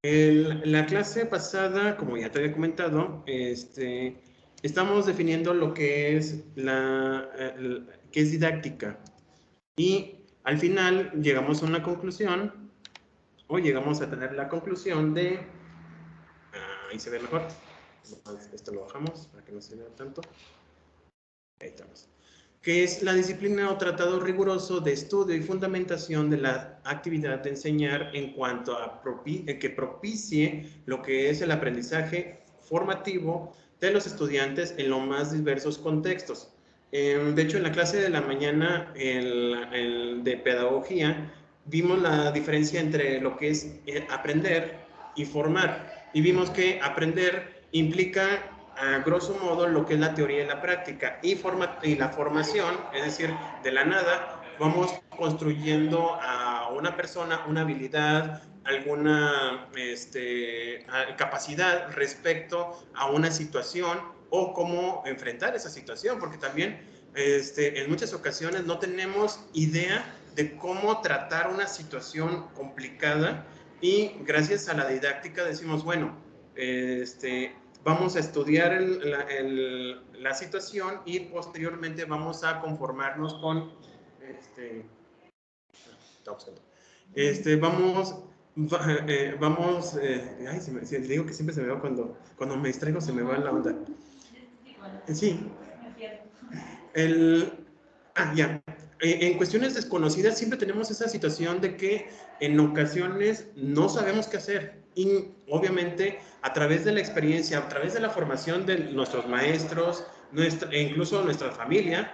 La clase pasada, como ya te había comentado, estamos definiendo lo que es que es didáctica. Y al final llegamos a una conclusión, o llegamos a tener la conclusión de, ahí se ve mejor, esto lo bajamos para que no se vea tanto, ahí estamos, que es la disciplina o tratado riguroso de estudio y fundamentación de la actividad de enseñar en cuanto a que propicie lo que es el aprendizaje formativo de los estudiantes en los más diversos contextos. De hecho, en la clase de la mañana de pedagogía, vimos la diferencia entre lo que es aprender y formar. Y vimos que aprender implica a grosso modo lo que es la teoría y la práctica y la formación, es decir, de la nada vamos construyendo a una persona una habilidad, alguna capacidad respecto a una situación o cómo enfrentar esa situación, porque también en muchas ocasiones no tenemos idea de cómo tratar una situación complicada y gracias a la didáctica decimos, bueno, vamos a estudiar la situación y posteriormente vamos a conformarnos con, vamos, ay, digo que siempre se me va cuando me distraigo, se me va la onda. Sí, el, ya. En cuestiones desconocidas siempre tenemos esa situación de que en ocasiones no sabemos qué hacer y obviamente a través de la experiencia, a través de la formación de nuestros maestros, e incluso nuestra familia,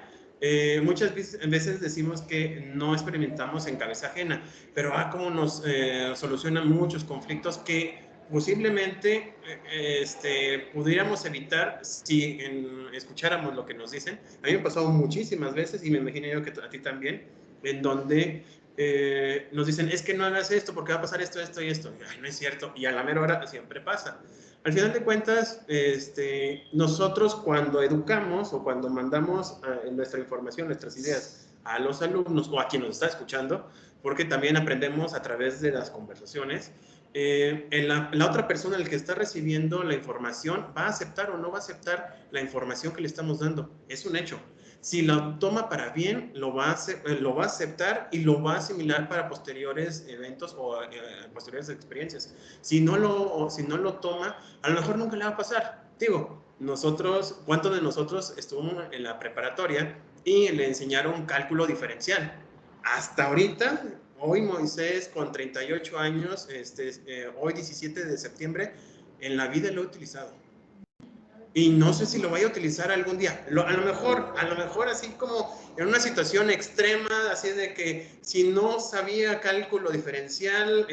muchas veces decimos que no experimentamos en cabeza ajena, pero cómo nos solucionan muchos conflictos que posiblemente pudiéramos evitar si escucháramos lo que nos dicen. A mí me ha pasado muchísimas veces y me imagino yo que a ti también, en donde nos dicen, es que no hagas esto porque va a pasar esto, esto y esto. Y, ay, no es cierto. Y a la mera hora siempre pasa. Al final de cuentas, nosotros cuando educamos o cuando mandamos nuestra información, nuestras ideas a los alumnos o a quien nos está escuchando, porque también aprendemos a través de las conversaciones, la otra persona, el que está recibiendo la información, va a aceptar o no va a aceptar la información que le estamos dando. Es un hecho. Si lo toma para bien, lo va a aceptar y lo va a asimilar para posteriores eventos o posteriores experiencias. Si no lo toma, a lo mejor nunca le va a pasar. Digo, ¿cuántos de nosotros estuvimos en la preparatoria y le enseñaron cálculo diferencial? Hasta ahorita, hoy Moisés con 38 años, hoy 17 de septiembre, en la vida lo he utilizado. Y no sé si lo vaya a utilizar algún día. A lo mejor así como en una situación extrema, así de que si no sabía cálculo diferencial,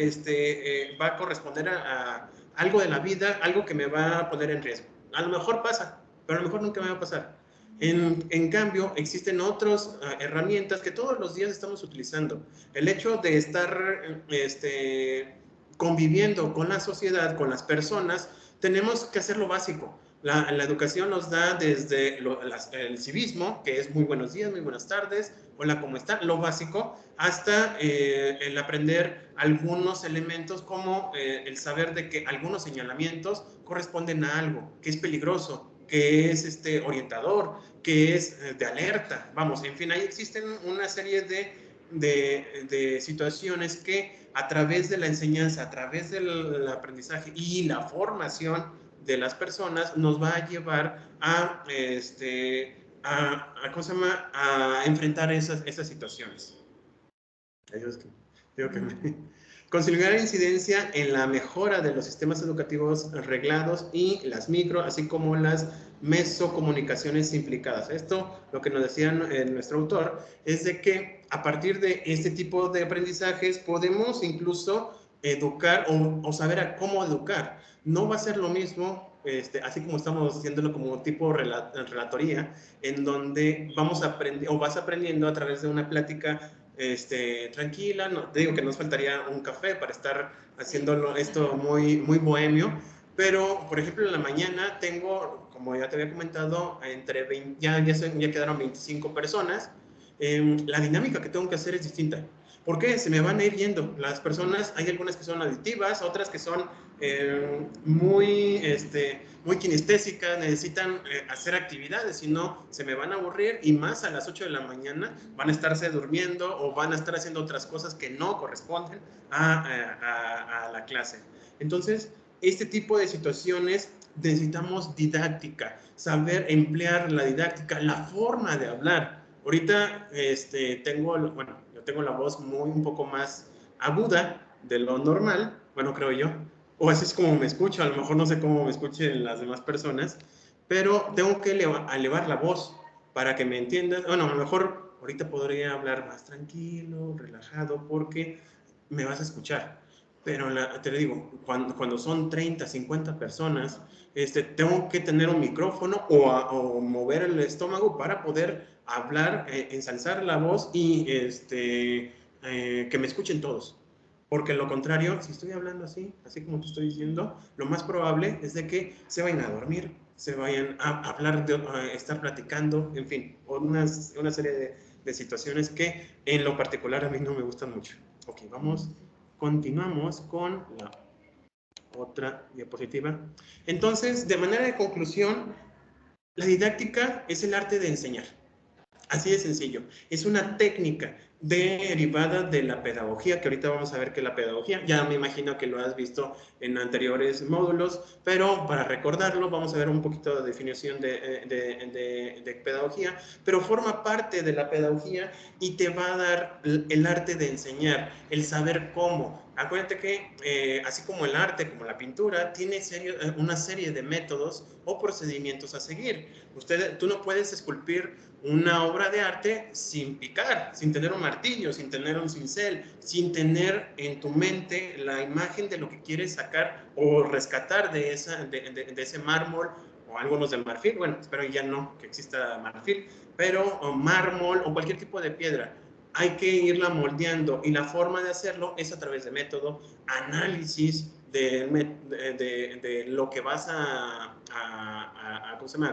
va a corresponder a algo de la vida, algo que me va a poner en riesgo. A lo mejor pasa, pero a lo mejor nunca me va a pasar. En cambio, existen otras herramientas que todos los días estamos utilizando. El hecho de estar conviviendo con la sociedad, con las personas, tenemos que hacer lo básico. La educación nos da desde el civismo, que es muy buenos días, muy buenas tardes, hola, ¿cómo está? Lo básico, hasta el aprender algunos elementos como el saber de que algunos señalamientos corresponden a algo, que es peligroso, que es orientador, que es de alerta. Vamos, en fin, ahí existen una serie de situaciones que a través de la enseñanza, a través del aprendizaje y la formación de las personas nos va a llevar ¿cómo se llama? A enfrentar esas situaciones. Consolidar incidencia en la mejora de los sistemas educativos reglados y las micro, así como las mesocomunicaciones implicadas. Esto, lo que nos decía nuestro autor, es de que a partir de este tipo de aprendizajes podemos incluso educar o saber a cómo educar. No va a ser lo mismo, así como estamos haciéndolo como tipo relatoría, en donde vamos a aprender o vas aprendiendo a través de una plática tranquila. No, te digo que nos faltaría un café para estar haciéndolo esto muy, muy bohemio, pero por ejemplo en la mañana tengo, como ya te había comentado, entre 20, ya quedaron 25 personas. La dinámica que tengo que hacer es distinta. ¿Por qué? Se me van a ir yendo. Las personas, hay algunas que son aditivas, otras que son muy kinestésicas, necesitan hacer actividades, si no se me van a aburrir, y más a las 8 de la mañana van a estarse durmiendo o van a estar haciendo otras cosas que no corresponden a la clase. Entonces, este tipo de situaciones necesitamos didáctica, saber emplear la didáctica, la forma de hablar. Ahorita yo tengo la voz un poco más aguda de lo normal, bueno, creo yo, o así es como me escucho, a lo mejor no sé cómo me escuchen las demás personas, pero tengo que elevar la voz para que me entiendas. Bueno, a lo mejor ahorita podría hablar más tranquilo, relajado, porque me vas a escuchar. Pero te digo, cuando son 30, 50 personas, tengo que tener un micrófono o mover el estómago para poder hablar, ensalzar la voz y que me escuchen todos. Porque lo contrario, si estoy hablando así como te estoy diciendo, lo más probable es de que se vayan a dormir, se vayan a hablar, a estar platicando, en fin, una serie de situaciones que en lo particular a mí no me gustan mucho. Ok, continuamos con la otra diapositiva. Entonces, de manera de conclusión, la didáctica es el arte de enseñar. Así de sencillo. Es una técnica derivada de la pedagogía, que ahorita vamos a ver qué es la pedagogía. Ya me imagino que lo has visto en anteriores módulos, pero para recordarlo vamos a ver un poquito de definición de pedagogía, pero forma parte de la pedagogía y te va a dar el arte de enseñar, el saber cómo. Acuérdate que así como el arte, como la pintura, tiene una serie de métodos o procedimientos a seguir. Tú no puedes esculpir una obra de arte sin picar, sin tener un martillo, sin tener un cincel, sin tener en tu mente la imagen de lo que quieres sacar o rescatar de ese mármol, o algunos de marfil. Bueno, espero ya no que exista marfil, pero mármol o cualquier tipo de piedra. Hay que irla moldeando, y la forma de hacerlo es a través de método, análisis de lo que vas a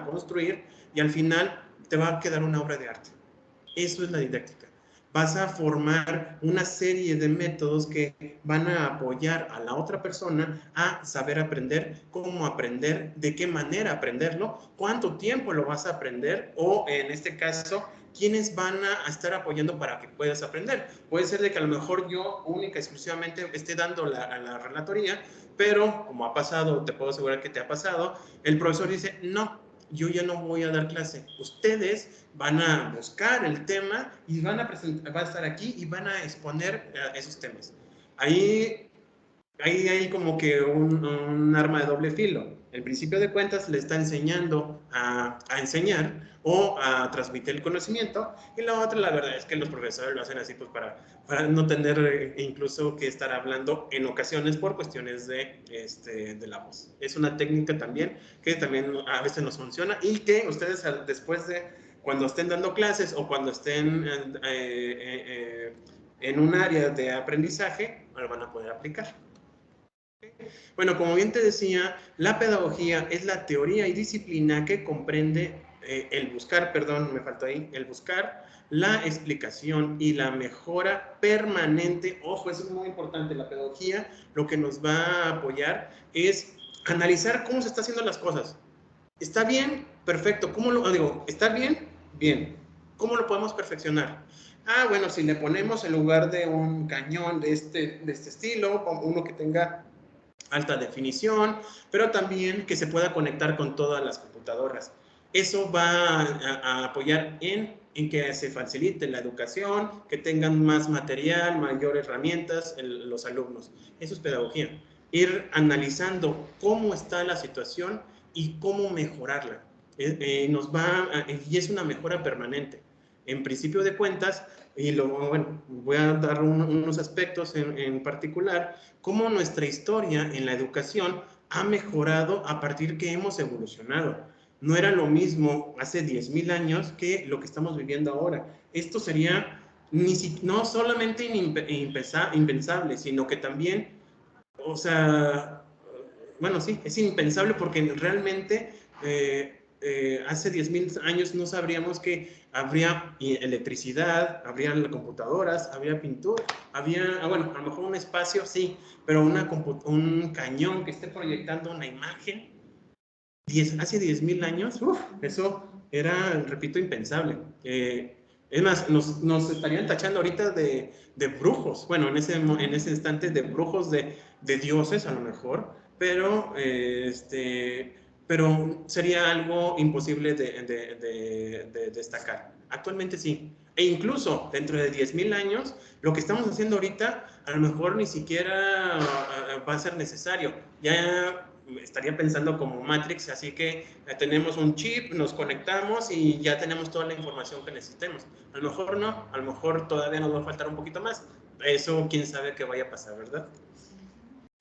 construir, y al final te va a quedar una obra de arte. Eso es la didáctica. Vas a formar una serie de métodos que van a apoyar a la otra persona a saber aprender, cómo aprender, de qué manera aprenderlo, cuánto tiempo lo vas a aprender, o en este caso, quiénes van a estar apoyando para que puedas aprender. Puede ser de que a lo mejor yo única y exclusivamente esté dando la relatoría, pero como ha pasado, te puedo asegurar que te ha pasado, el profesor dice, no, yo ya no voy a dar clase. Ustedes van a buscar el tema y van a estar aquí y van a exponer esos temas. Ahí hay como que un arma de doble filo. El principio de cuentas le está enseñando a enseñar o a transmitir el conocimiento, y la otra, la verdad es que los profesores lo hacen así pues para no tener incluso que estar hablando en ocasiones por cuestiones de la voz. Es una técnica también que también a veces nos funciona, y que ustedes después cuando estén dando clases o cuando estén en un área de aprendizaje, lo van a poder aplicar. Bueno, como bien te decía, la pedagogía es la teoría y disciplina que comprende el buscar, la explicación y la mejora permanente. Ojo, eso es muy importante. La pedagogía lo que nos va a apoyar es analizar cómo se están haciendo las cosas. ¿Está bien? Perfecto. ¿Está bien? Bien. ¿Cómo lo podemos perfeccionar? Bueno, si le ponemos en lugar de un cañón de este estilo, uno que tenga alta definición, pero también que se pueda conectar con todas las computadoras. Eso va a apoyar en que se facilite la educación, que tengan más material, mayor herramientas los alumnos. Eso es pedagogía. Ir analizando cómo está la situación y cómo mejorarla. Y es una mejora permanente. En principio de cuentas, voy a dar unos aspectos en particular, cómo nuestra historia en la educación ha mejorado a partir que hemos evolucionado. No era lo mismo hace 10,000 años que lo que estamos viviendo ahora. Esto sería no solamente impensable, sino que también, o sea, bueno, sí, es impensable, porque realmente hace 10,000 años no sabríamos que habría electricidad, habría computadoras, habría pintura, había, bueno, a lo mejor un espacio, sí, pero un cañón que esté proyectando una imagen. Hace 10,000 años, eso era, repito, impensable. Es más, nos estarían tachando ahorita de brujos, bueno, en ese instante de brujos de dioses a lo mejor, pero sería algo imposible de destacar. Actualmente sí. E incluso dentro de 10,000 años, lo que estamos haciendo ahorita a lo mejor ni siquiera va a ser necesario. Ya estaría pensando como Matrix, así que tenemos un chip, nos conectamos y ya tenemos toda la información que necesitemos. A lo mejor no, a lo mejor todavía nos va a faltar un poquito más. Eso quién sabe qué vaya a pasar, ¿verdad?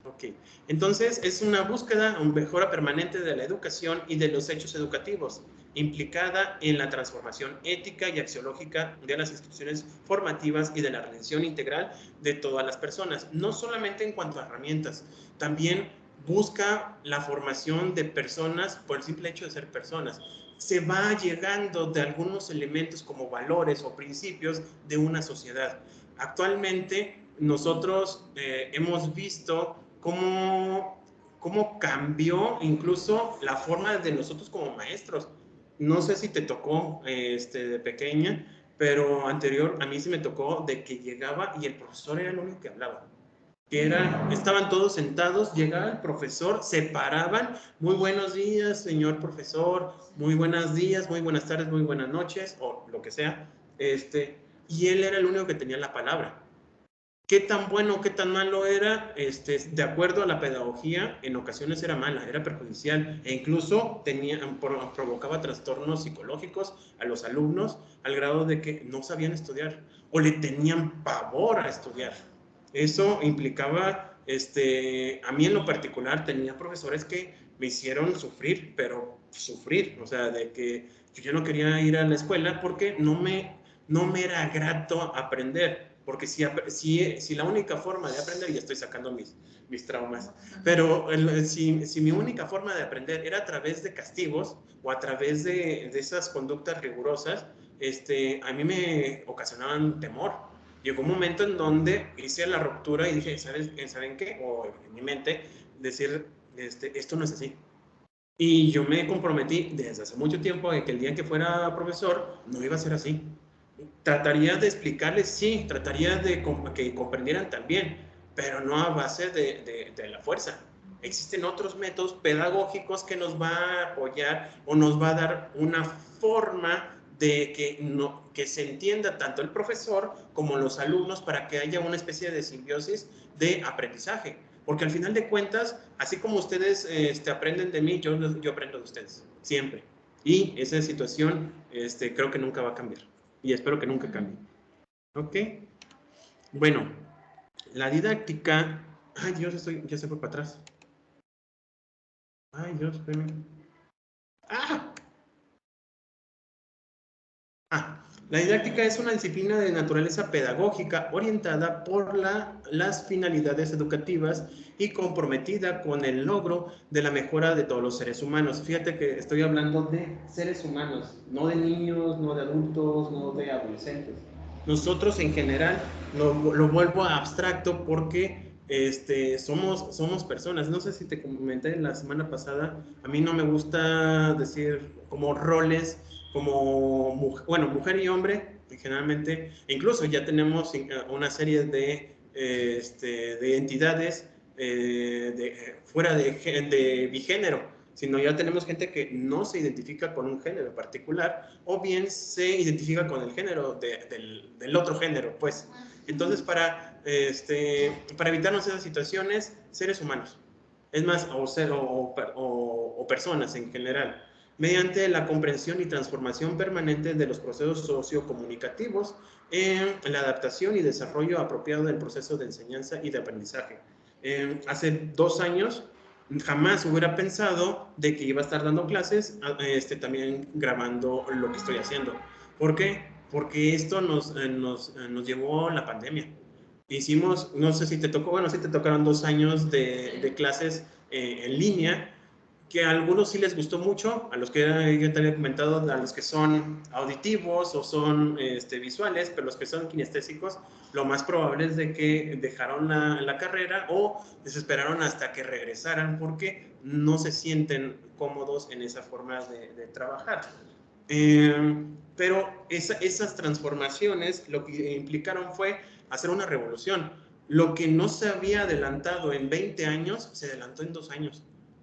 Ok, entonces es una búsqueda, una mejora permanente de la educación y de los hechos educativos, implicada en la transformación ética y axiológica de las instituciones formativas y de la redención integral de todas las personas, no solamente en cuanto a herramientas, también busca la formación de personas por el simple hecho de ser personas. Se va llegando de algunos elementos como valores o principios de una sociedad. Actualmente nosotros hemos visto cómo cambió incluso la forma de nosotros como maestros. No sé si te tocó de pequeña, pero anterior a mí sí me tocó de que llegaba y el profesor era el único que hablaba. Estaban todos sentados, llegaba el profesor, se paraban, muy buenos días, señor profesor, muy buenos días, muy buenas tardes, muy buenas noches, o lo que sea, y él era el único que tenía la palabra. Qué tan bueno, qué tan malo era, de acuerdo a la pedagogía, en ocasiones era mala, era perjudicial e incluso provocaba trastornos psicológicos a los alumnos al grado de que no sabían estudiar o le tenían pavor a estudiar. Eso implicaba, a mí en lo particular tenía profesores que me hicieron sufrir, pero sufrir, o sea, de que yo no quería ir a la escuela porque no me era grato aprender, porque si la única forma de aprender, ya estoy sacando mis traumas, pero si mi única forma de aprender era a través de castigos o a través de esas conductas rigurosas, a mí me ocasionaban temor. Llegó un momento en donde hice la ruptura y dije, ¿saben qué? O en mi mente, decir, esto no es así. Y yo me comprometí desde hace mucho tiempo de que el día que fuera profesor no iba a ser así. Trataría de explicarles, sí, trataría de que comprendieran también, pero no a base de la fuerza. Existen otros métodos pedagógicos que nos va a apoyar o nos va a dar una forma de que se entienda tanto el profesor como los alumnos para que haya una especie de simbiosis de aprendizaje. Porque al final de cuentas, así como ustedes aprenden de mí, yo aprendo de ustedes, siempre. Y esa situación creo que nunca va a cambiar. Y espero que nunca cambie. ¿Ok? Bueno, la didáctica... Ay, Dios, ya se fue para atrás. Ay, Dios, espérame. ¡Ah! La didáctica es una disciplina de naturaleza pedagógica orientada por las finalidades educativas y comprometida con el logro de la mejora de todos los seres humanos. Fíjate que estoy hablando de seres humanos, no de niños, no de adultos, no de adolescentes. Nosotros en general lo vuelvo a abstracto porque somos personas. No sé si te comenté la semana pasada, a mí no me gusta decir como roles, como mujer y hombre, generalmente, incluso ya tenemos una serie de entidades fuera de bigénero, sino ya tenemos gente que no se identifica con un género en particular o bien se identifica con el género del otro género, pues. Entonces, para evitarnos esas situaciones, seres humanos, es más, o personas en general, mediante la comprensión y transformación permanente de los procesos sociocomunicativos en la adaptación y desarrollo apropiado del proceso de enseñanza y de aprendizaje. Hace 2 años jamás hubiera pensado de que iba a estar dando clases, también grabando lo que estoy haciendo. ¿Por qué? Porque esto nos llevó la pandemia. No sé si te tocó, bueno, sí te tocaron 2 años de clases en línea, que a algunos sí les gustó mucho, a los que yo te había comentado, a los que son auditivos o son visuales, pero los que son kinestésicos, lo más probable es de que dejaron la carrera o desesperaron hasta que regresaran porque no se sienten cómodos en esa forma de trabajar. Pero esas transformaciones lo que implicaron fue hacer una revolución. Lo que no se había adelantado en 20 años, se adelantó en 2 años.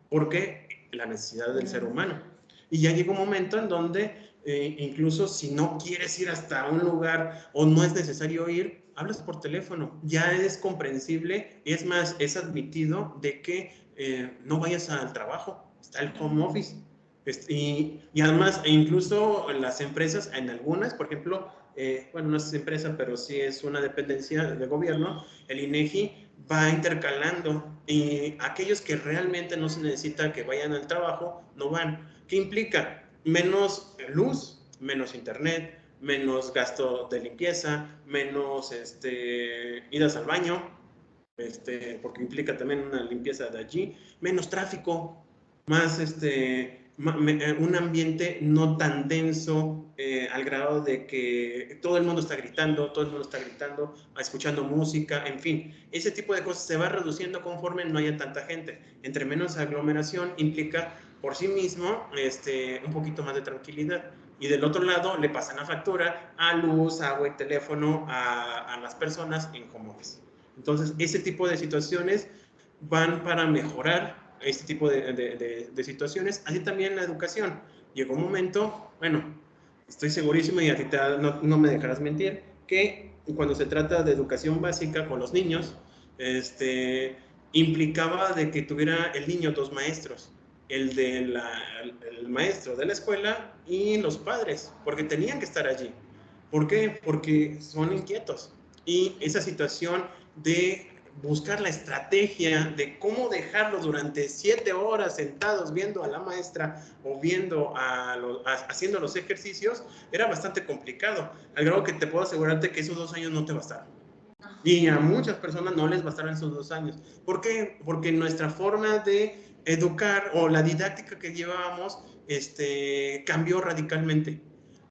¿Por qué? La necesidad del ser humano. Y ya llegó un momento en donde incluso si no quieres ir hasta un lugar o no es necesario ir, hablas por teléfono. Ya es comprensible, es más, es admitido de que no vayas al trabajo, está el home office. Y además, incluso las empresas, en algunas, por ejemplo, bueno, no es empresa, pero sí es una dependencia de gobierno, el INEGI va intercalando y aquellos que realmente no se necesita que vayan al trabajo, no van. ¿Qué implica? Menos luz, menos internet, menos gasto de limpieza, menos idas al baño, porque implica también una limpieza de allí, menos tráfico, más un ambiente no tan denso al grado de que todo el mundo está gritando, escuchando música, en fin, ese tipo de cosas se va reduciendo conforme no haya tanta gente. Entre menos aglomeración implica por sí mismo un poquito más de tranquilidad. Y del otro lado le pasan la factura a luz, agua y teléfono a las personas en home office. Entonces, ese tipo de situaciones van para mejorar este tipo de situaciones. Así también la educación. Llegó un momento, bueno, estoy segurísimo y a ti no me dejarás mentir, que cuando se trata de educación básica con los niños, implicaba de que tuviera el niño 2 maestros, el maestro de la escuela y los padres, porque tenían que estar allí. ¿Por qué? Porque son inquietos. Y esa situación de buscar la estrategia de cómo dejarlos durante 7 horas sentados viendo a la maestra o viendo haciendo los ejercicios era bastante complicado, al grado que te puedo asegurarte que esos 2 años no te bastaron. Y a muchas personas no les bastaron esos 2 años. ¿Por qué? Porque nuestra forma de educar o la didáctica que llevábamos cambió radicalmente.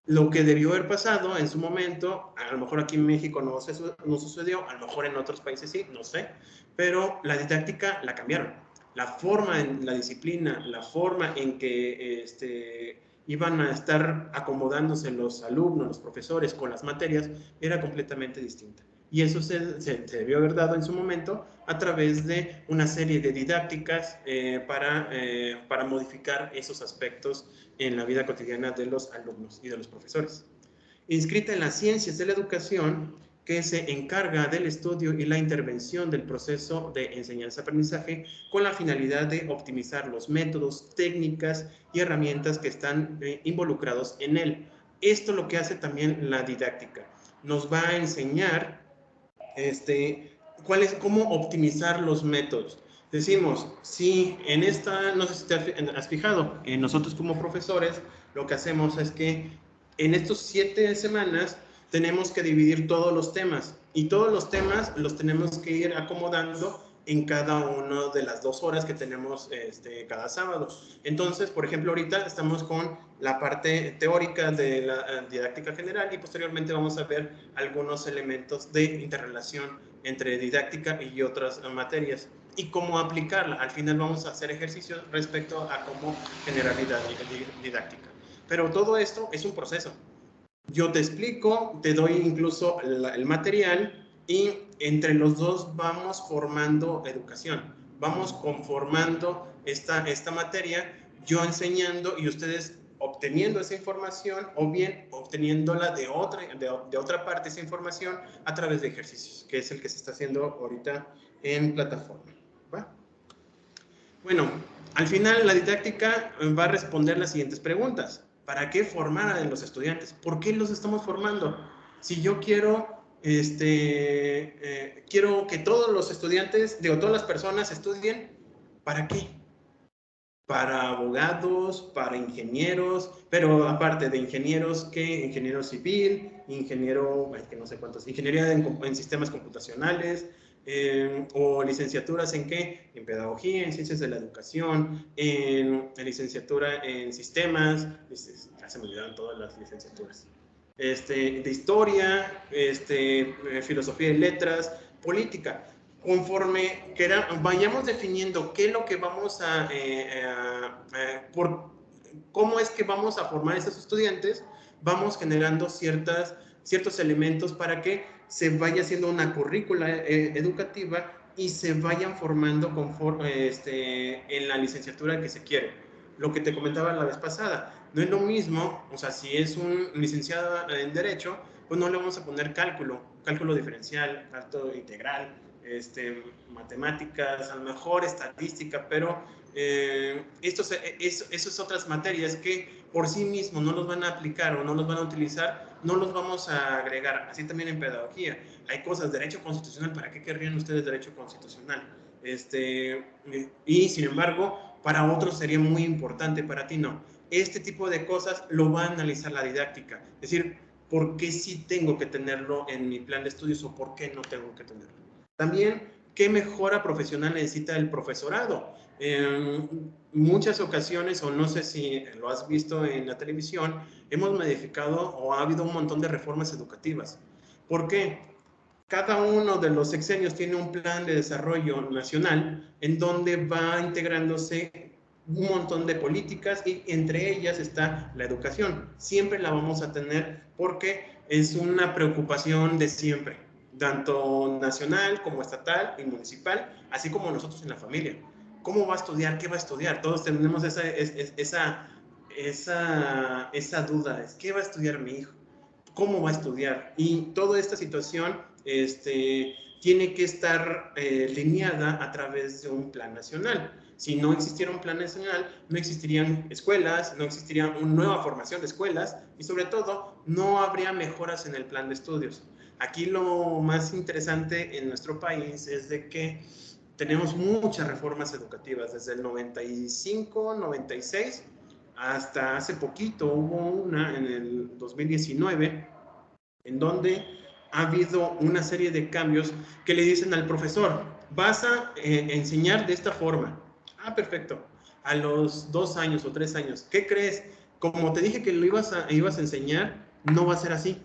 Lo que debió haber pasado en su momento, a lo mejor aquí en México no sucedió, a lo mejor en otros países sí, no sé, pero la didáctica la cambiaron. La forma, la disciplina, la forma en que iban a estar acomodándose los alumnos, los profesores con las materias, era completamente distinta. Y eso se debió haber dado en su momento a través de una serie de didácticas para modificar esos aspectos en la vida cotidiana de los alumnos y de los profesores. Inscrita en las ciencias de la educación, que se encarga del estudio y la intervención del proceso de enseñanza-aprendizaje con la finalidad de optimizar los métodos, técnicas y herramientas que están involucrados en él. Esto es lo que hace también la didáctica. Nos va a enseñar cómo optimizar los métodos. Decimos, si en esta, no sé si te has fijado, nosotros como profesores lo que hacemos es que en estos 7 semanas tenemos que dividir todos los temas y todos los temas los tenemos que ir acomodando en cada una de las 2 horas que tenemos cada sábado. Entonces, por ejemplo, ahorita estamos con la parte teórica de la didáctica general y posteriormente vamos a ver algunos elementos de interrelación entre didáctica y otras materias y cómo aplicarla. Al final vamos a hacer ejercicios respecto a cómo generar didáctica. Pero todo esto es un proceso. Yo te explico, te doy incluso el material y entre los dos vamos formando educación, vamos conformando esta materia, yo enseñando y ustedes obteniendo esa información o bien obteniéndola de otra parte esa información a través de ejercicios, que es el que se está haciendo ahorita en plataforma. ¿Va? Bueno, al final la didáctica va a responder las siguientes preguntas. ¿Para qué formar a los estudiantes? ¿Por qué los estamos formando? Si yo quiero que todos los estudiantes, todas las personas estudien, ¿para qué? Para abogados, para ingenieros, pero aparte de ingenieros, ¿qué? Ingeniero civil, ingeniero, que no sé cuántos, ingeniería en sistemas computacionales, o licenciaturas en qué, en pedagogía, en ciencias de la educación, en licenciatura en sistemas, ya se me olvidaron todas las licenciaturas, de historia, filosofía y letras, política. Conforme vayamos definiendo qué es lo que vamos cómo es que vamos a formar a esos estudiantes, vamos generando ciertos elementos para que se vaya haciendo una currícula educativa y se vayan formando en la licenciatura que se quiere. Lo que te comentaba la vez pasada, no es lo mismo, o sea, si es un licenciado en Derecho, pues no le vamos a poner cálculo diferencial, cálculo integral, matemáticas, a lo mejor estadística, pero esas otras materias que por sí mismos no los van a aplicar o no los van a utilizar, no los vamos a agregar. Así también en pedagogía. Hay cosas, derecho constitucional, ¿para qué querrían ustedes derecho constitucional? Y sin embargo, para otros sería muy importante, para ti no. Este tipo de cosas lo va a analizar la didáctica. Es decir, ¿por qué sí tengo que tenerlo en mi plan de estudios o por qué no tengo que tenerlo? También, ¿qué mejora profesional necesita el profesorado? En muchas ocasiones, o no sé si lo has visto en la televisión, hemos modificado o ha habido un montón de reformas educativas. ¿Por qué? Cada uno de los sexenios tiene un plan de desarrollo nacional en donde va integrándose un montón de políticas y entre ellas está la educación. Siempre la vamos a tener porque es una preocupación de siempre, tanto nacional como estatal y municipal, así como nosotros en la familia. ¿Cómo va a estudiar? ¿Qué va a estudiar? Todos tenemos esa duda, ¿qué va a estudiar mi hijo? ¿Cómo va a estudiar? Y toda esta situación tiene que estar lineada a través de un plan nacional. Si no existiera un plan nacional, no existirían escuelas, no existiría una nueva formación de escuelas y sobre todo no habría mejoras en el plan de estudios. Aquí lo más interesante en nuestro país es de que tenemos muchas reformas educativas, desde el 95, 96, hasta hace poquito hubo una en el 2019, en donde ha habido una serie de cambios que le dicen al profesor, vas a enseñar de esta forma. Ah, perfecto. A los 2 años o 3 años, ¿qué crees? Como te dije que lo ibas a enseñar, no va a ser así,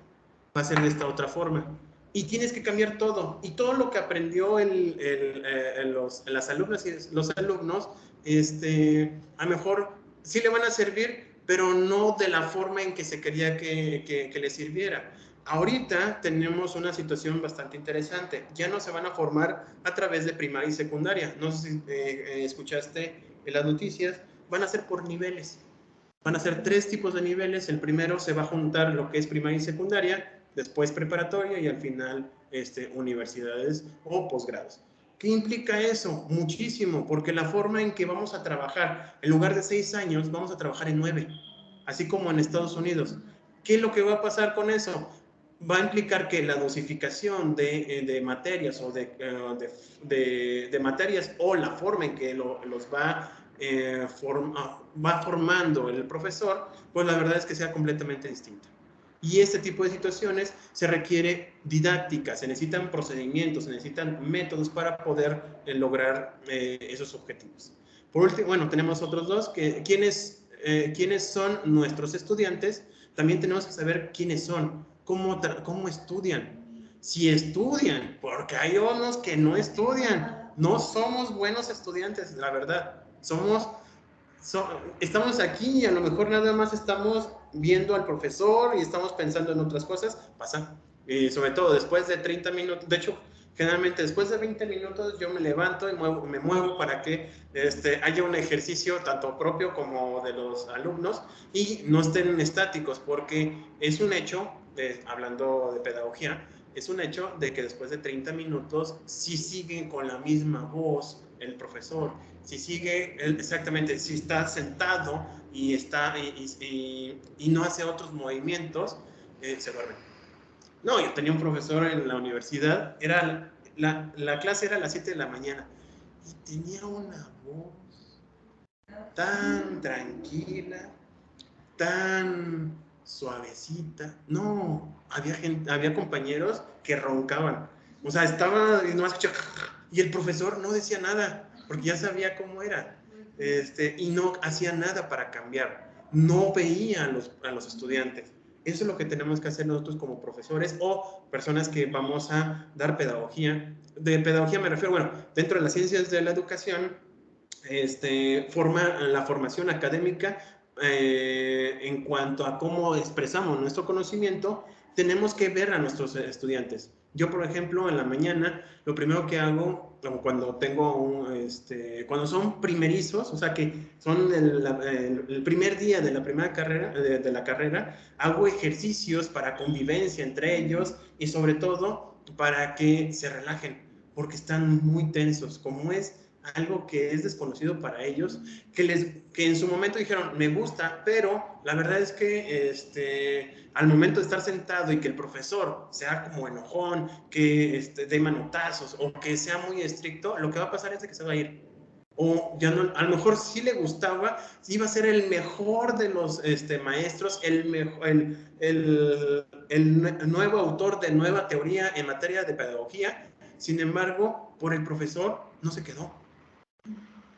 va a ser de esta otra forma. Y tienes que cambiar todo. Y todo lo que aprendió las alumnas y los alumnos, a lo mejor sí le van a servir, pero no de la forma en que se quería que le sirviera. Ahorita tenemos una situación bastante interesante. Ya no se van a formar a través de primaria y secundaria. No sé si escuchaste en las noticias. Van a ser por niveles. Van a ser 3 tipos de niveles. El primero se va a juntar lo que es primaria y secundaria, después preparatoria y al final universidades o posgrados. ¿Qué implica eso? Muchísimo, porque la forma en que vamos a trabajar, en lugar de 6 años, vamos a trabajar en 9, así como en Estados Unidos. ¿Qué es lo que va a pasar con eso? Va a implicar que la dosificación de materias o de materias o la forma en que los va formando el profesor, pues la verdad es que sea completamente distinta. Y este tipo de situaciones se requiere didáctica, se necesitan procedimientos, se necesitan métodos para poder lograr esos objetivos. Por último, bueno, tenemos otros dos, ¿quiénes son nuestros estudiantes? También tenemos que saber quiénes son, cómo estudian. Si estudian, porque hay unos que no estudian, no somos buenos estudiantes, la verdad. Estamos aquí y a lo mejor nada más estamos viendo al profesor y estamos pensando en otras cosas, pasa. Sobre todo después de 30 minutos, de hecho, generalmente después de 20 minutos yo me levanto y me muevo para que haya un ejercicio tanto propio como de los alumnos y no estén estáticos, porque es un hecho, hablando de pedagogía, es un hecho de que después de 30 minutos si siguen con la misma voz el profesor, si sigue exactamente, si está sentado y no hace otros movimientos, se duerme. No, yo tenía un profesor en la universidad, la clase era a las 7 de la mañana y tenía una voz tan tranquila, tan suavecita. No, había compañeros que roncaban. O sea, estaba y no escuchaba, y el profesor no decía nada, porque ya sabía cómo era, y no hacía nada para cambiar, no veía a los estudiantes. Eso es lo que tenemos que hacer nosotros como profesores o personas que vamos a dar pedagogía. De pedagogía me refiero, bueno, dentro de las ciencias de la educación, la formación académica en cuanto a cómo expresamos nuestro conocimiento, tenemos que ver a nuestros estudiantes. Yo, por ejemplo, en la mañana, lo primero que hago, cuando cuando son primerizos, o sea, que son el primer día de la primera carrera, de la carrera, hago ejercicios para convivencia entre ellos y sobre todo para que se relajen, porque están muy tensos, como es algo que es desconocido para ellos, que en su momento dijeron, me gusta, pero la verdad es que al momento de estar sentado y que el profesor sea como enojón, que dé manotazos o que sea muy estricto, lo que va a pasar es de que se va a ir. O ya no, a lo mejor sí le gustaba, iba a ser el mejor de los maestros, el nuevo autor de nueva teoría en materia de pedagogía. Sin embargo, por el profesor no se quedó.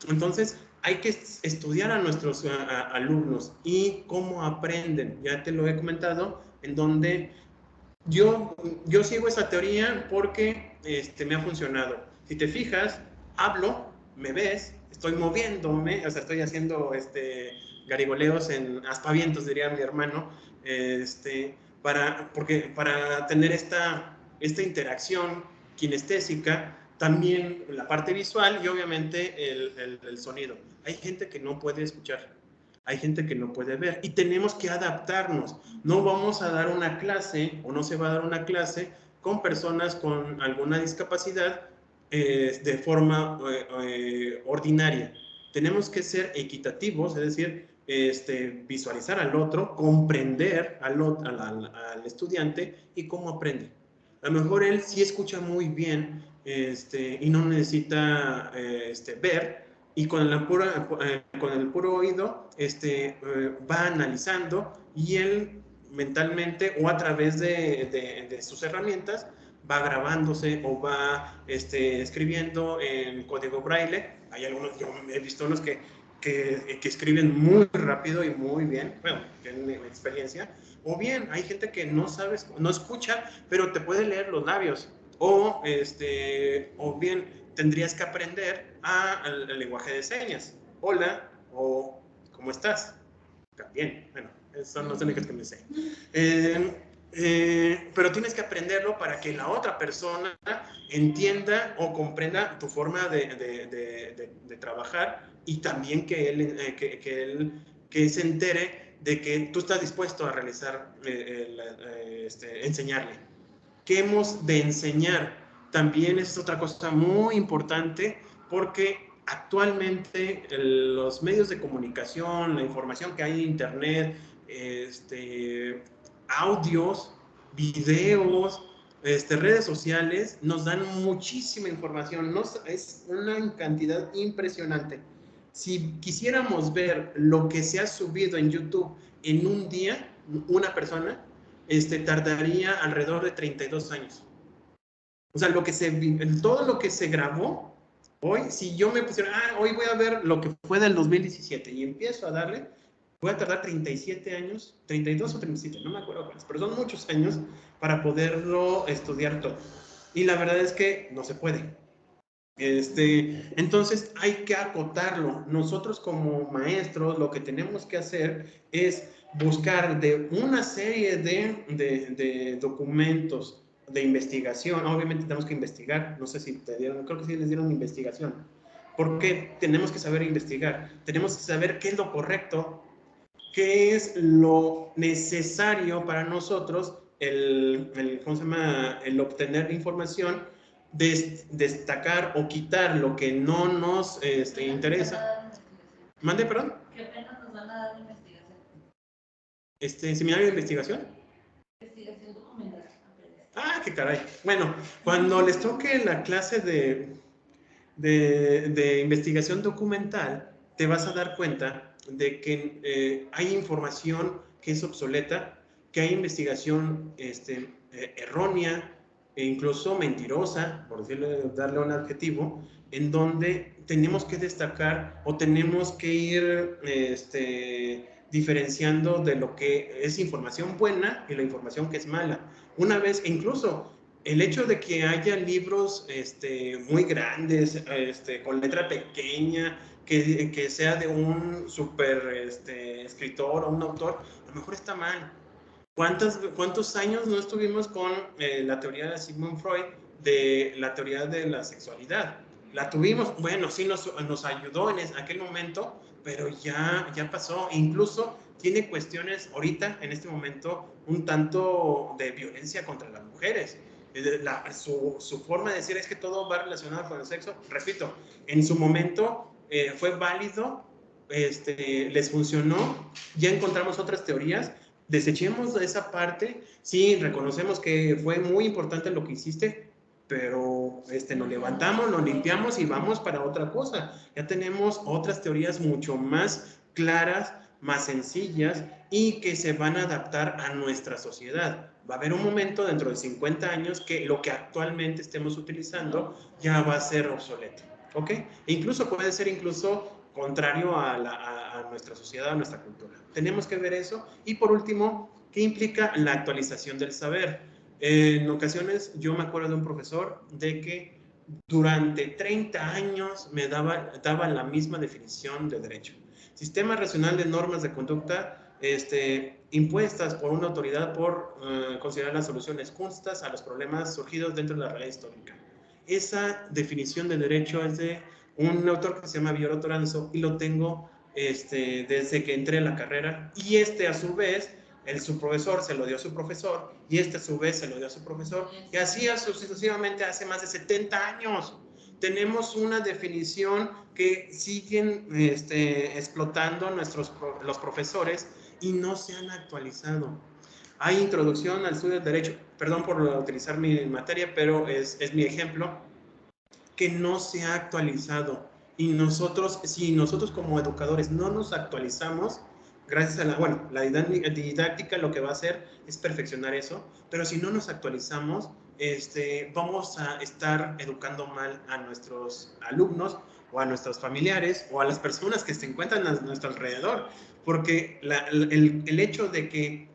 Entonces, hay que estudiar a nuestros alumnos y cómo aprenden. Ya te lo he comentado, en donde yo sigo esa teoría porque me ha funcionado. Si te fijas, hablo, me ves, estoy moviéndome, o sea, estoy haciendo garigoleos en aspavientos, diría mi hermano, para tener esta interacción kinestésica, también la parte visual y obviamente el sonido. Hay gente que no puede escuchar, hay gente que no puede ver y tenemos que adaptarnos. No vamos a dar una clase o no se va a dar una clase con personas con alguna discapacidad de forma ordinaria. Tenemos que ser equitativos, es decir, visualizar al otro, comprender al estudiante y cómo aprende. A lo mejor él sí escucha muy bien y no necesita ver, y con el puro oído va analizando y él mentalmente o a través de sus herramientas va grabándose o va escribiendo en código braille. Hay algunos, yo he visto unos que escriben muy rápido y muy bien, bueno, tienen experiencia, o bien hay gente que no sabe, no escucha, pero te puede leer los labios, o bien tendrías que aprender el lenguaje de señas. Hola, o ¿cómo estás? Bien, bueno, son los únicos que me sé. Pero tienes que aprenderlo para que la otra persona entienda o comprenda tu forma de trabajar y también que él se entere de que tú estás dispuesto a realizar, enseñarle. ¿Qué hemos de enseñar? También es otra cosa muy importante porque actualmente los medios de comunicación, la información que hay en internet, audios, videos, redes sociales, nos dan muchísima información, es una cantidad impresionante. Si quisiéramos ver lo que se ha subido en YouTube en un día, una persona, tardaría alrededor de 32 años. O sea, todo lo que se grabó, hoy, si yo me pusiera, hoy voy a ver lo que fue del 2017 y empiezo a darle, voy a tardar 37 años, 32 o 37, no me acuerdo cuáles, pero son muchos años para poderlo estudiar todo. Y la verdad es que no se puede. Entonces hay que acotarlo. Nosotros como maestros lo que tenemos que hacer es buscar de una serie de documentos de investigación. Obviamente tenemos que investigar. No sé si te dieron, creo que sí les dieron investigación. Porque tenemos que saber investigar. Tenemos que saber qué es lo correcto, qué es lo necesario para nosotros ¿cómo se llama? El obtener información, destacar o quitar lo que no nos interesa. ¿Mande, perdón? ¿Qué pena nos van a dar de investigación? ¿Seminario de investigación? Investigación documental. Ah, qué caray. Bueno, cuando les toque la clase de investigación documental, te vas a dar cuenta de que hay información que es obsoleta, que hay investigación errónea, e incluso mentirosa, por decirlo, darle un adjetivo, en donde tenemos que destacar o tenemos que ir diferenciando de lo que es información buena y la información que es mala. Una vez, incluso el hecho de que haya libros muy grandes, con letra pequeña, que sea de un super escritor o un autor, a lo mejor está mal. ¿Cuántos años no estuvimos con la teoría de Sigmund Freud de la teoría de la sexualidad? La tuvimos, bueno, sí nos ayudó en aquel momento, pero ya pasó. Incluso tiene cuestiones ahorita, en este momento, un tanto de violencia contra las mujeres. Su forma de decir es que todo va relacionado con el sexo. Repito, en su momento fue válido, les funcionó, ya encontramos otras teorías. Desechemos esa parte, sí, reconocemos que fue muy importante lo que hiciste, pero nos levantamos, nos limpiamos y vamos para otra cosa. Ya tenemos otras teorías mucho más claras, más sencillas y que se van a adaptar a nuestra sociedad. Va a haber un momento dentro de 50 años que lo que actualmente estemos utilizando ya va a ser obsoleto, ¿ok? E incluso puede ser contrario a nuestra sociedad, a nuestra cultura. Tenemos que ver eso. Y por último, ¿qué implica la actualización del saber? En ocasiones yo me acuerdo de un profesor de que durante 30 años me daba la misma definición de derecho. Sistema racional de normas de conducta impuestas por una autoridad por considerar las soluciones justas a los problemas surgidos dentro de la realidad histórica. Esa definición de derecho es de un autor que se llama Villoro Toranzo y lo tengo desde que entré en la carrera, y a su vez su profesor se lo dio a su profesor y a su vez se lo dio a su profesor, y así sucesivamente hace más de 70 años. Tenemos una definición que siguen explotando los profesores y no se han actualizado. Hay introducción al estudio del derecho, perdón por utilizar mi materia, pero es mi ejemplo, que no se ha actualizado. Y si nosotros como educadores no nos actualizamos, gracias a la didáctica lo que va a hacer es perfeccionar eso, pero si no nos actualizamos, vamos a estar educando mal a nuestros alumnos o a nuestros familiares o a las personas que se encuentran a nuestro alrededor, porque el hecho de que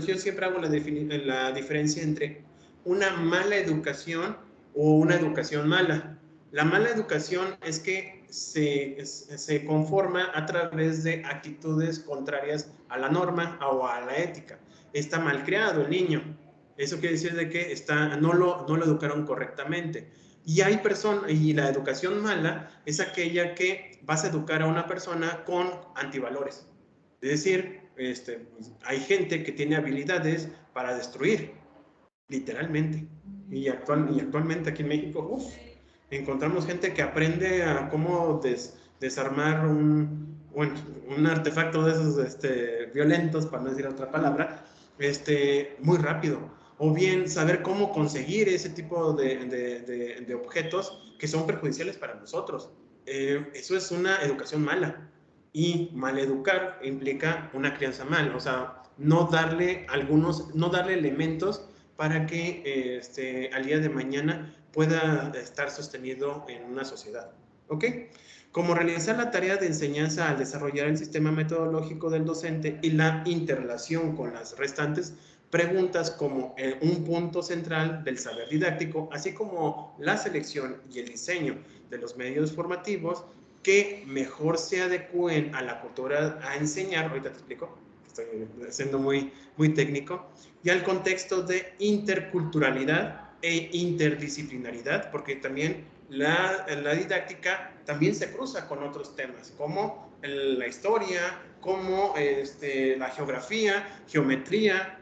yo siempre hago la diferencia entre una mala educación o una educación mala. La mala educación es que se conforma a través de actitudes contrarias a la norma o a la ética. Está mal creado el niño. Eso quiere decir de que no lo educaron correctamente. Y la educación mala es aquella que vas a educar a una persona con antivalores. Es decir, hay gente que tiene habilidades para destruir, literalmente. Y actualmente aquí en México, encontramos gente que aprende a cómo desarmar un artefacto de esos violentos, para no decir otra palabra, muy rápido. O bien saber cómo conseguir ese tipo de objetos que son perjudiciales para nosotros. Eso es una educación mala. Y maleducar implica una crianza mal, o sea, no darle elementos para que al día de mañana pueda estar sostenido en una sociedad. ¿Ok? Como realizar la tarea de enseñanza al desarrollar el sistema metodológico del docente y la interrelación con las restantes preguntas como un punto central del saber didáctico, así como la selección y el diseño de los medios formativos que mejor se adecúen a la cultura a enseñar, ahorita te explico, estoy siendo muy técnico, y al contexto de interculturalidad e interdisciplinaridad, porque también la didáctica también se cruza con otros temas, como la historia, como la geografía, geometría.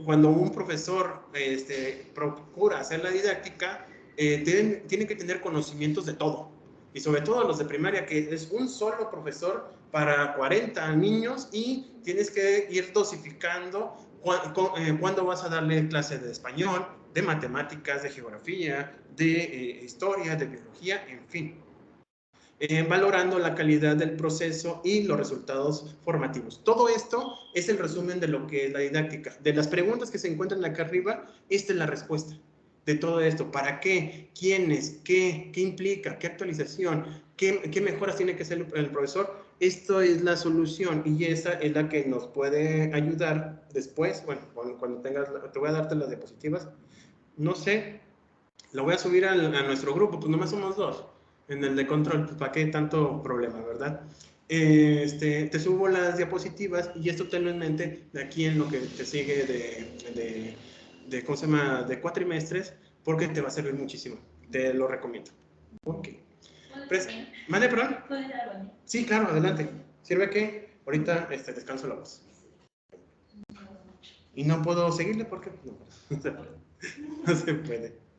Cuando un profesor procura hacer la didáctica, tiene que tener conocimientos de todo, y sobre todo los de primaria, que es un solo profesor para 40 niños y tienes que ir dosificando cuándo vas a darle clase de español, de matemáticas, de geografía, de historia, de biología, en fin. valorando la calidad del proceso y los resultados formativos. Todo esto es el resumen de lo que es la didáctica. De las preguntas que se encuentran acá arriba, esta es la respuesta de todo esto. ¿Para qué? ¿Quiénes? ¿Qué implica? ¿Qué actualización? ¿Qué mejoras tiene que hacer el profesor? Esto es la solución y esa es la que nos puede ayudar después. Bueno, cuando tengas, te voy a darte las diapositivas. No sé, lo voy a subir a nuestro grupo, pues nomás somos dos. En el de control, pues para qué tanto problema, ¿verdad? Te subo las diapositivas y esto tenlo en mente de aquí en lo que te sigue ¿cómo se llama? De cuatrimestres, porque te va a servir muchísimo. Te lo recomiendo. Ok. ¿Mande, perdón? Sí, claro, adelante. Sirve que ahorita descanso la voz. Y no puedo seguirle porque no se puede. No se puede.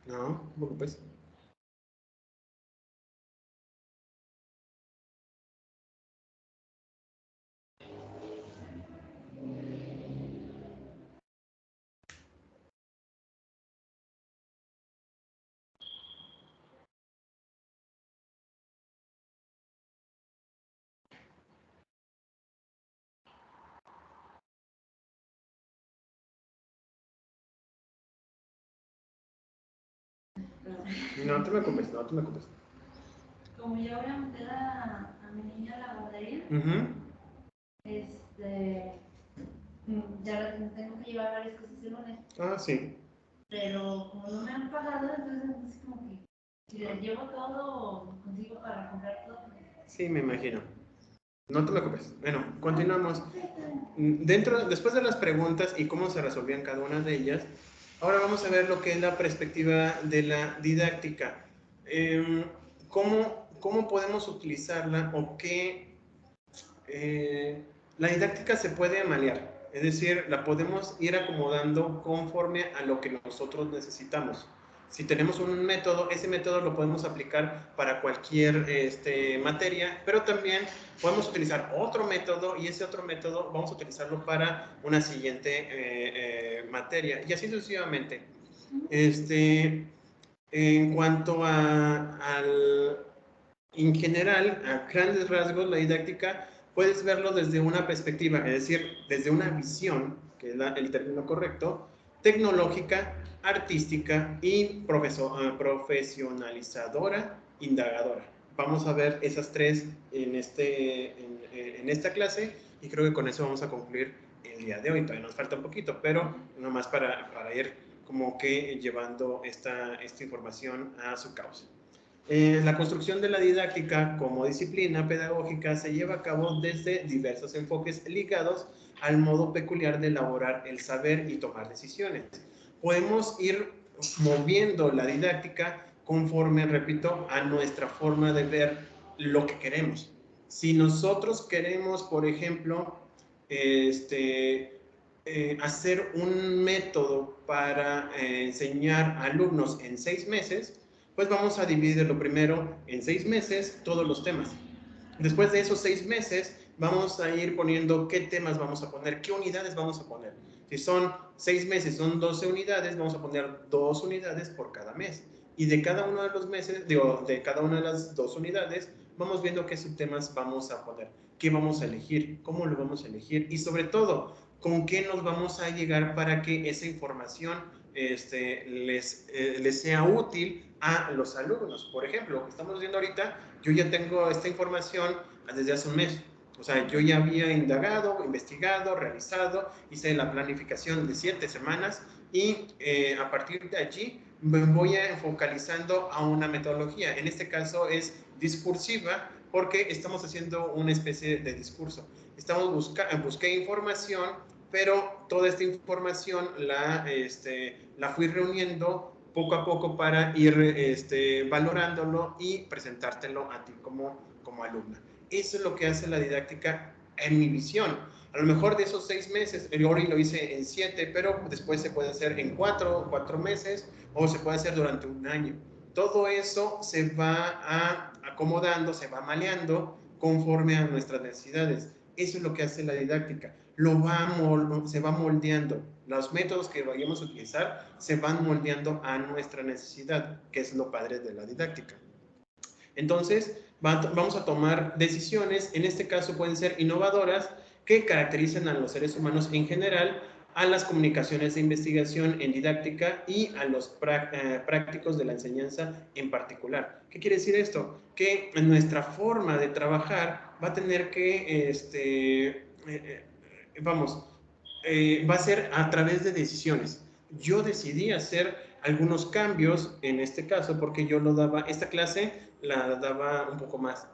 No, no te preocupes. No te preocupes, no te preocupes. Como ya voy a meter a mi niña a la guardería, ya la tengo que llevar varias cosas el lunes. Ah, sí. Pero como no me han pagado, entonces es como que si les llevo todo, consigo para comprar todo. Sí, me imagino. No te preocupes. Bueno, continuamos. Después de las preguntas y cómo se resolvían cada una de ellas, ahora vamos a ver lo que es la perspectiva de la didáctica. ¿Cómo podemos utilizarla o qué? La didáctica se puede amalear, es decir, la podemos ir acomodando conforme a lo que nosotros necesitamos. Si tenemos un método, ese método lo podemos aplicar para cualquier materia, pero también podemos utilizar otro método y ese otro método vamos a utilizarlo para una siguiente materia y así sucesivamente. En cuanto en general, a grandes rasgos, la didáctica puedes verlo desde una perspectiva, es decir, desde una visión, que es el término correcto, tecnológica, artística y profesionalizadora, indagadora. Vamos a ver esas tres en esta clase y creo que con eso vamos a concluir el día de hoy. Todavía nos falta un poquito, pero nomás para ir como que llevando esta información a su causa. La construcción de la didáctica como disciplina pedagógica se lleva a cabo desde diversos enfoques ligados al modo peculiar de elaborar el saber y tomar decisiones. Podemos ir moviendo la didáctica conforme, repito, a nuestra forma de ver lo que queremos. Si nosotros queremos, por ejemplo, hacer un método para enseñar a alumnos en 6 meses, pues vamos a dividirlo primero en 6 meses, todos los temas. Después de esos 6 meses, vamos a ir poniendo qué temas vamos a poner, qué unidades vamos a poner. Si son 6 meses, son 12 unidades, vamos a poner 2 unidades por cada mes. Y de cada uno de los meses, de cada una de las 2 unidades, vamos viendo qué subtemas vamos a poner, qué vamos a elegir, cómo lo vamos a elegir y sobre todo, con qué nos vamos a llegar para que esa información les sea útil a los alumnos. Por ejemplo, lo que estamos viendo ahorita, yo ya tengo esta información desde hace un mes. O sea, yo ya había indagado, investigado, realizado, hice la planificación de 7 semanas y a partir de allí me voy focalizando a una metodología. En este caso es discursiva porque estamos haciendo una especie de discurso. Busqué información, pero toda esta información la fui reuniendo poco a poco para ir valorándolo y presentártelo a ti como alumna. Eso es lo que hace la didáctica en mi visión. A lo mejor de esos 6 meses, el Ori lo hice en 7, pero después se puede hacer en 4 meses o se puede hacer durante un año. Todo eso se va acomodando, se va maleando conforme a nuestras necesidades. Eso es lo que hace la didáctica. Se va moldeando. Los métodos que vayamos a utilizar se van moldeando a nuestra necesidad, que es lo padre de la didáctica. Entonces, vamos a tomar decisiones, en este caso pueden ser innovadoras, que caracterizan a los seres humanos en general, a las comunicaciones de investigación en didáctica y a los prácticos de la enseñanza en particular. ¿Qué quiere decir esto? Que nuestra forma de trabajar va a tener que, va a ser a través de decisiones. Yo decidí hacer algunos cambios en este caso porque yo esta clase la daba un poco más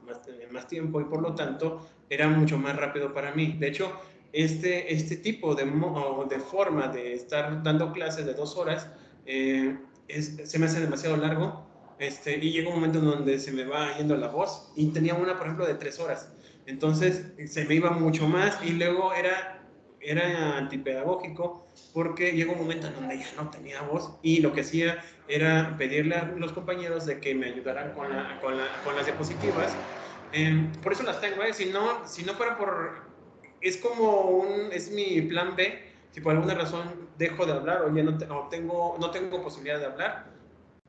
tiempo y por lo tanto era mucho más rápido para mí. De hecho, este tipo de forma de estar dando clases de 2 horas se me hace demasiado largo y llega un momento en donde se me va yendo la voz y tenía una, por ejemplo, de 3 horas. Entonces se me iba mucho más y luego era era antipedagógico porque llegó un momento en donde ya no tenía voz y lo que hacía era pedirle a los compañeros de que me ayudaran con las diapositivas. Por eso las tengo, si no fuera por... Es mi plan B, si por alguna razón dejo de hablar o ya no tengo posibilidad de hablar,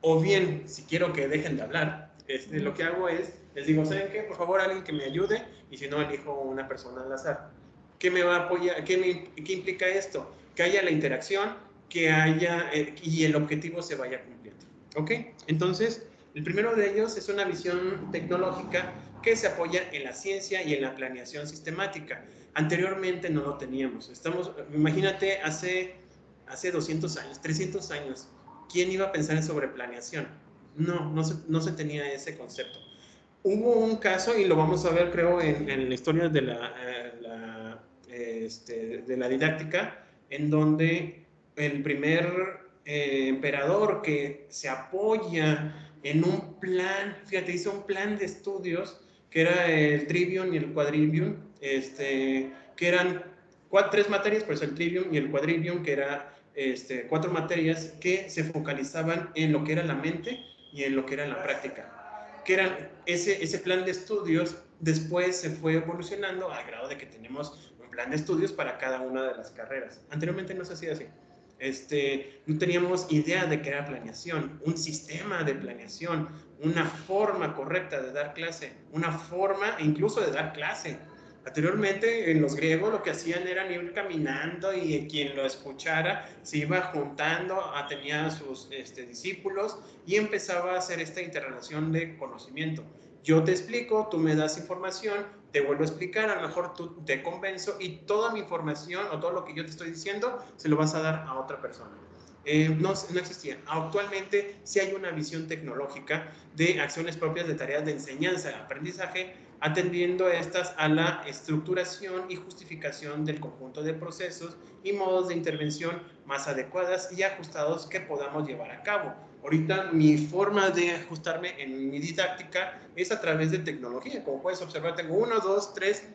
o bien, si quiero que dejen de hablar, lo que hago es, les digo, ¿saben qué? Por favor, alguien que me ayude, y si no, elijo una persona al azar. ¿Qué me va a apoyar? ¿Qué implica esto? Que haya la interacción, que haya, y el objetivo se vaya cumpliendo. ¿Ok? Entonces, el primero de ellos es una visión tecnológica que se apoya en la ciencia y en la planeación sistemática. Anteriormente no lo teníamos. Imagínate, hace 200 años, 300 años, ¿quién iba a pensar sobre planeación? No se tenía ese concepto. Hubo un caso, y lo vamos a ver creo en la historia de la didáctica, en donde el primer emperador que se apoya en un plan, fíjate, hizo un plan de estudios que era el trivium y el quadrivium, que eran 3 materias, por eso el trivium y el quadrivium, que era 4 materias que se focalizaban en lo que era la mente y en lo que era la práctica. Que eran ese plan de estudios después se fue evolucionando al grado de que tenemos un plan de estudios para cada una de las carreras. Anteriormente no se hacía así. No teníamos idea de qué era planeación, un sistema de planeación, una forma correcta de dar clase, una forma incluso de dar clase. Anteriormente, en los griegos lo que hacían era ir caminando y quien lo escuchara se iba juntando, tenía sus discípulos y empezaba a hacer esta interrelación de conocimiento. Yo te explico, tú me das información, te vuelvo a explicar, a lo mejor tú te convenzo y toda mi información o todo lo que yo te estoy diciendo se lo vas a dar a otra persona. No existía. Actualmente sí hay una visión tecnológica de acciones propias de tareas de enseñanza y aprendizaje, atendiendo estas a la estructuración y justificación del conjunto de procesos y modos de intervención más adecuadas y ajustados que podamos llevar a cabo. Ahorita mi forma de ajustarme en mi didáctica es a través de tecnología. Como puedes observar, tengo 1, 2, 3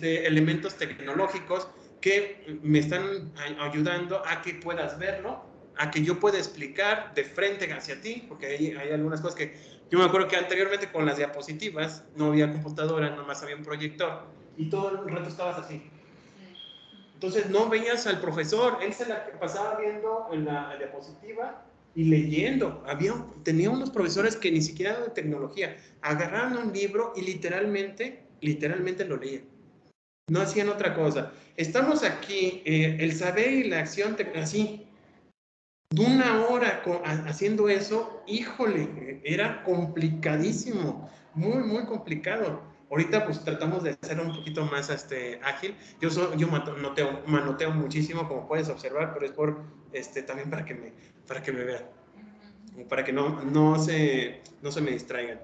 elementos tecnológicos que me están ayudando a que puedas verlo, a que yo pueda explicar de frente hacia ti, porque hay algunas cosas que yo me acuerdo que anteriormente con las diapositivas no había computadora, nomás había un proyector y todo el rato estabas así. Entonces no veías al profesor, él se la pasaba viendo en la diapositiva y leyendo. Tenía unos profesores que ni siquiera de tecnología, agarraban un libro y literalmente lo leían. No hacían otra cosa. Estamos aquí, el saber y la acción, así, de 1 hora haciendo eso, híjole, era complicadísimo, muy complicado. Ahorita pues tratamos de hacer un poquito más ágil. Yo manoteo muchísimo, como puedes observar, pero es por también para que me vean, para que no se me distraigan.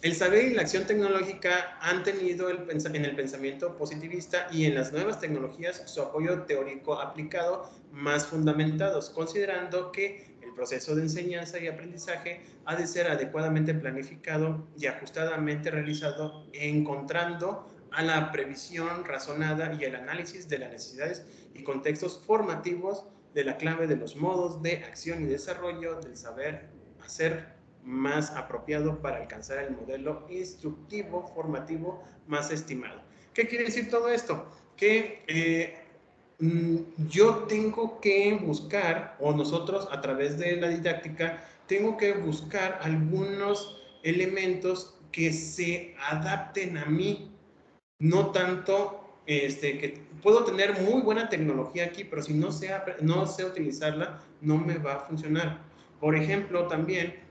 El saber y la acción tecnológica han tenido en el pensamiento positivista y en las nuevas tecnologías su apoyo teórico aplicado más fundamentados, considerando que el proceso de enseñanza y aprendizaje ha de ser adecuadamente planificado y ajustadamente realizado, encontrando a la previsión razonada y el análisis de las necesidades y contextos formativos de la clave de los modos de acción y desarrollo del saber hacer más apropiado para alcanzar el modelo instructivo formativo más estimado. ¿Qué quiere decir todo esto? Que yo tengo que buscar, o nosotros a través de la didáctica, tengo que buscar algunos elementos que se adapten a mí, no tanto que puedo tener muy buena tecnología aquí, pero si no sé utilizarla, no me va a funcionar. Por ejemplo, también,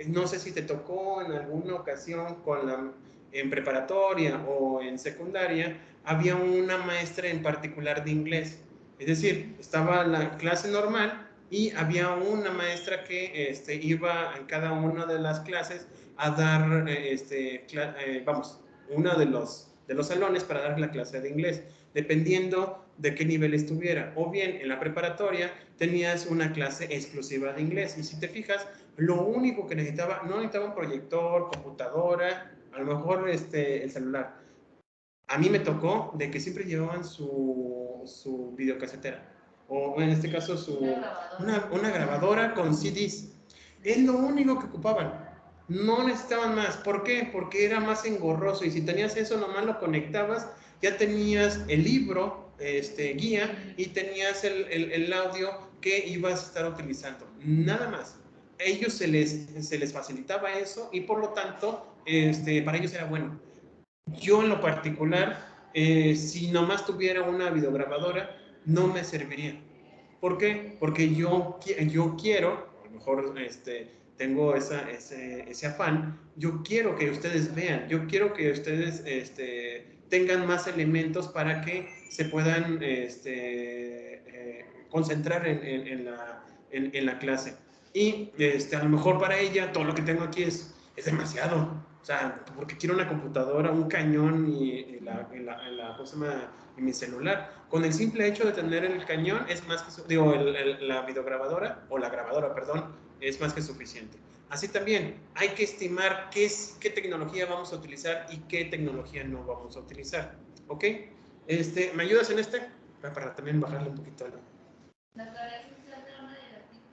no sé si te tocó en alguna ocasión en preparatoria o en secundaria, había una maestra en particular de inglés. Es decir, estaba la clase normal y había una maestra que iba en cada una de las clases a dar, uno de los salones para dar la clase de inglés, dependiendo de qué nivel estuviera. O bien, en la preparatoria tenías una clase exclusiva de inglés. Y si te fijas, lo único que no necesitaba un proyector, computadora, a lo mejor el celular. A mí me tocó de que siempre llevaban su videocasetera, o en este caso una grabadora con CDs. Es lo único que ocupaban. No necesitaban más. ¿Por qué? Porque era más engorroso, y si tenías eso, nomás lo conectabas, ya tenías el libro, guía, y tenías el audio que ibas a estar utilizando. Nada más. A ellos se les facilitaba eso, y por lo tanto, para ellos era bueno. Yo en lo particular, si nomás tuviera una videograbadora, no me serviría. ¿Por qué? Porque yo quiero, a lo mejor tengo ese afán, yo quiero que ustedes vean, yo quiero que ustedes tengan más elementos para que se puedan concentrar en la clase. Y a lo mejor para ella todo lo que tengo aquí es demasiado. O sea, porque quiero una computadora, un cañón y ¿cómo se llama? Y mi celular. Con el simple hecho de tener el cañón es más que, la videograbadora, o la grabadora, perdón, es más que suficiente. Así también hay que estimar qué tecnología vamos a utilizar y qué tecnología no vamos a utilizar. ¿Ok? ¿Me ayudas en para también bajarle un poquito algo? La tarea esencial de una didáctica